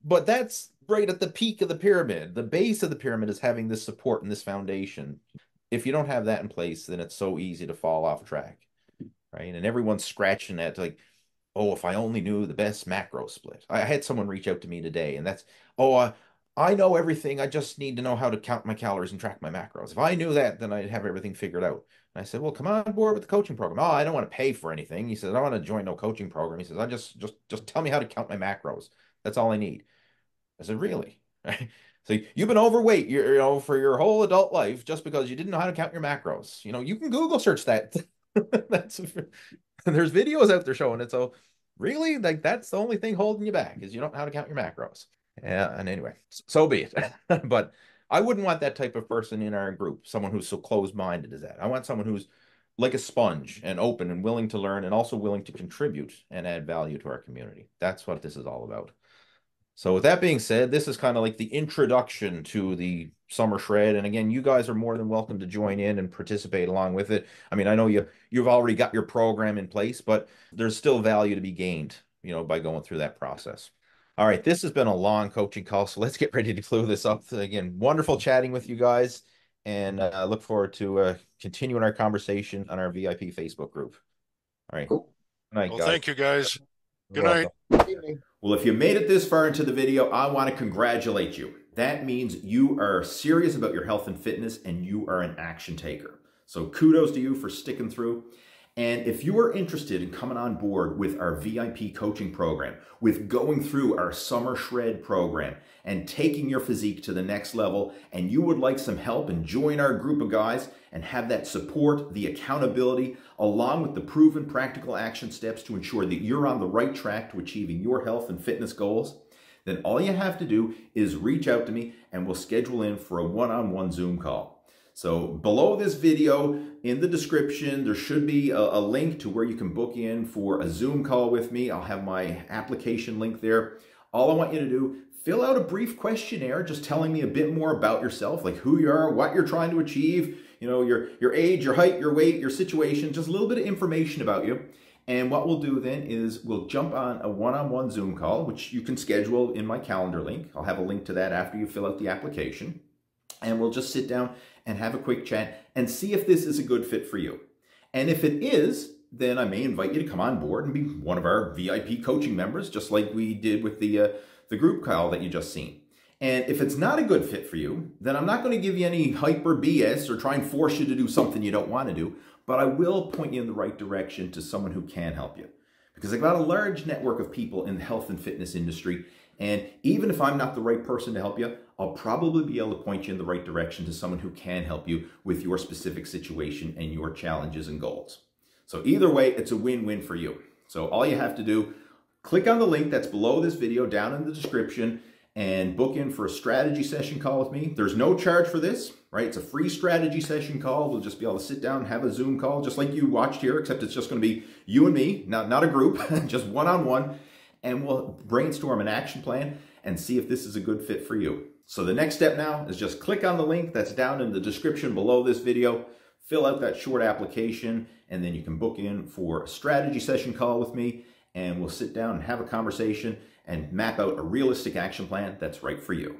but that's right at the peak of the pyramid. The base of the pyramid is having this support and this foundation. If you don't have that in place, then it's so easy to fall off track, right? And everyone's scratching at like, oh, if I only knew the best macro split. I had someone reach out to me today, and that's, I know everything. I just need to know how to count my calories and track my macros. If I knew that, then I'd have everything figured out. And I said, well, come on board with the coaching program. Oh, I don't want to pay for anything. He says, I don't want to join no coaching program. He says, I just tell me how to count my macros. That's all I need. I said, really? So you've been overweight, for your whole adult life just because you didn't know how to count your macros. You can Google search that. There's videos out there showing it. So really, like, that's the only thing holding you back is you don't know how to count your macros. Yeah, and anyway, so be it. But I wouldn't want that type of person in our group, someone who's so closed-minded as that. I want someone who's like a sponge and open and willing to learn and also willing to contribute and add value to our community. That's what this is all about. So with that being said, this is kind of like the introduction to the Summer Shred. And again, you guys are more than welcome to join in and participate along with it. I mean, I know you've already got your program in place, but there's still value to be gained, by going through that process. All right, this has been a long coaching call, so let's get ready to glue this up. Again, wonderful chatting with you guys, and I look forward to continuing our conversation on our VIP Facebook group. All right. Cool. Good night, guys. Thank you, guys. You're Good night. welcome. Well, if you made it this far into the video, I want to congratulate you. That means you are serious about your health and fitness, and you are an action taker. So kudos to you for sticking through. And if you are interested in coming on board with our VIP coaching program, with going through our Summer Shred program and taking your physique to the next level, and you would like some help and join our group of guys and have that support, the accountability, along with the proven practical action steps to ensure that you're on the right track to achieving your health and fitness goals, then all you have to do is reach out to me and we'll schedule in for a one-on-one Zoom call. So below this video, in the description, there should be a link to where you can book in for a Zoom call with me. I'll have my application link there. All I want you to do, fill out a brief questionnaire just telling me a bit more about yourself, like who you are, what you're trying to achieve, you know, your age, your height, your weight, your situation, just a little bit of information about you. And what we'll do then is we'll jump on a one-on-one Zoom call, which you can schedule in my calendar link. I'll have a link to that after you fill out the application. And we'll just sit down and have a quick chat and see if this is a good fit for you. And if it is, then I may invite you to come on board and be one of our VIP coaching members, just like we did with the group call that you just seen. And if it's not a good fit for you, then I'm not going to give you any hype or BS or try and force you to do something you don't want to do, but I will point you in the right direction to someone who can help you. Because I've got a large network of people in the health and fitness industry, and even if I'm not the right person to help you, I'll probably be able to point you in the right direction to someone who can help you with your specific situation and your challenges and goals. So either way, it's a win-win for you. So all you have to do, click on the link that's below this video down in the description and book in for a strategy session call with me. There's no charge for this, right? It's a free strategy session call. We'll just be able to sit down and have a Zoom call just like you watched here, except it's just going to be you and me, not a group, just one-on-one. And we'll brainstorm an action plan and see if this is a good fit for you. So the next step now is just click on the link that's down in the description below this video, fill out that short application, and then you can book in for a strategy session call with me, and we'll sit down and have a conversation and map out a realistic action plan that's right for you.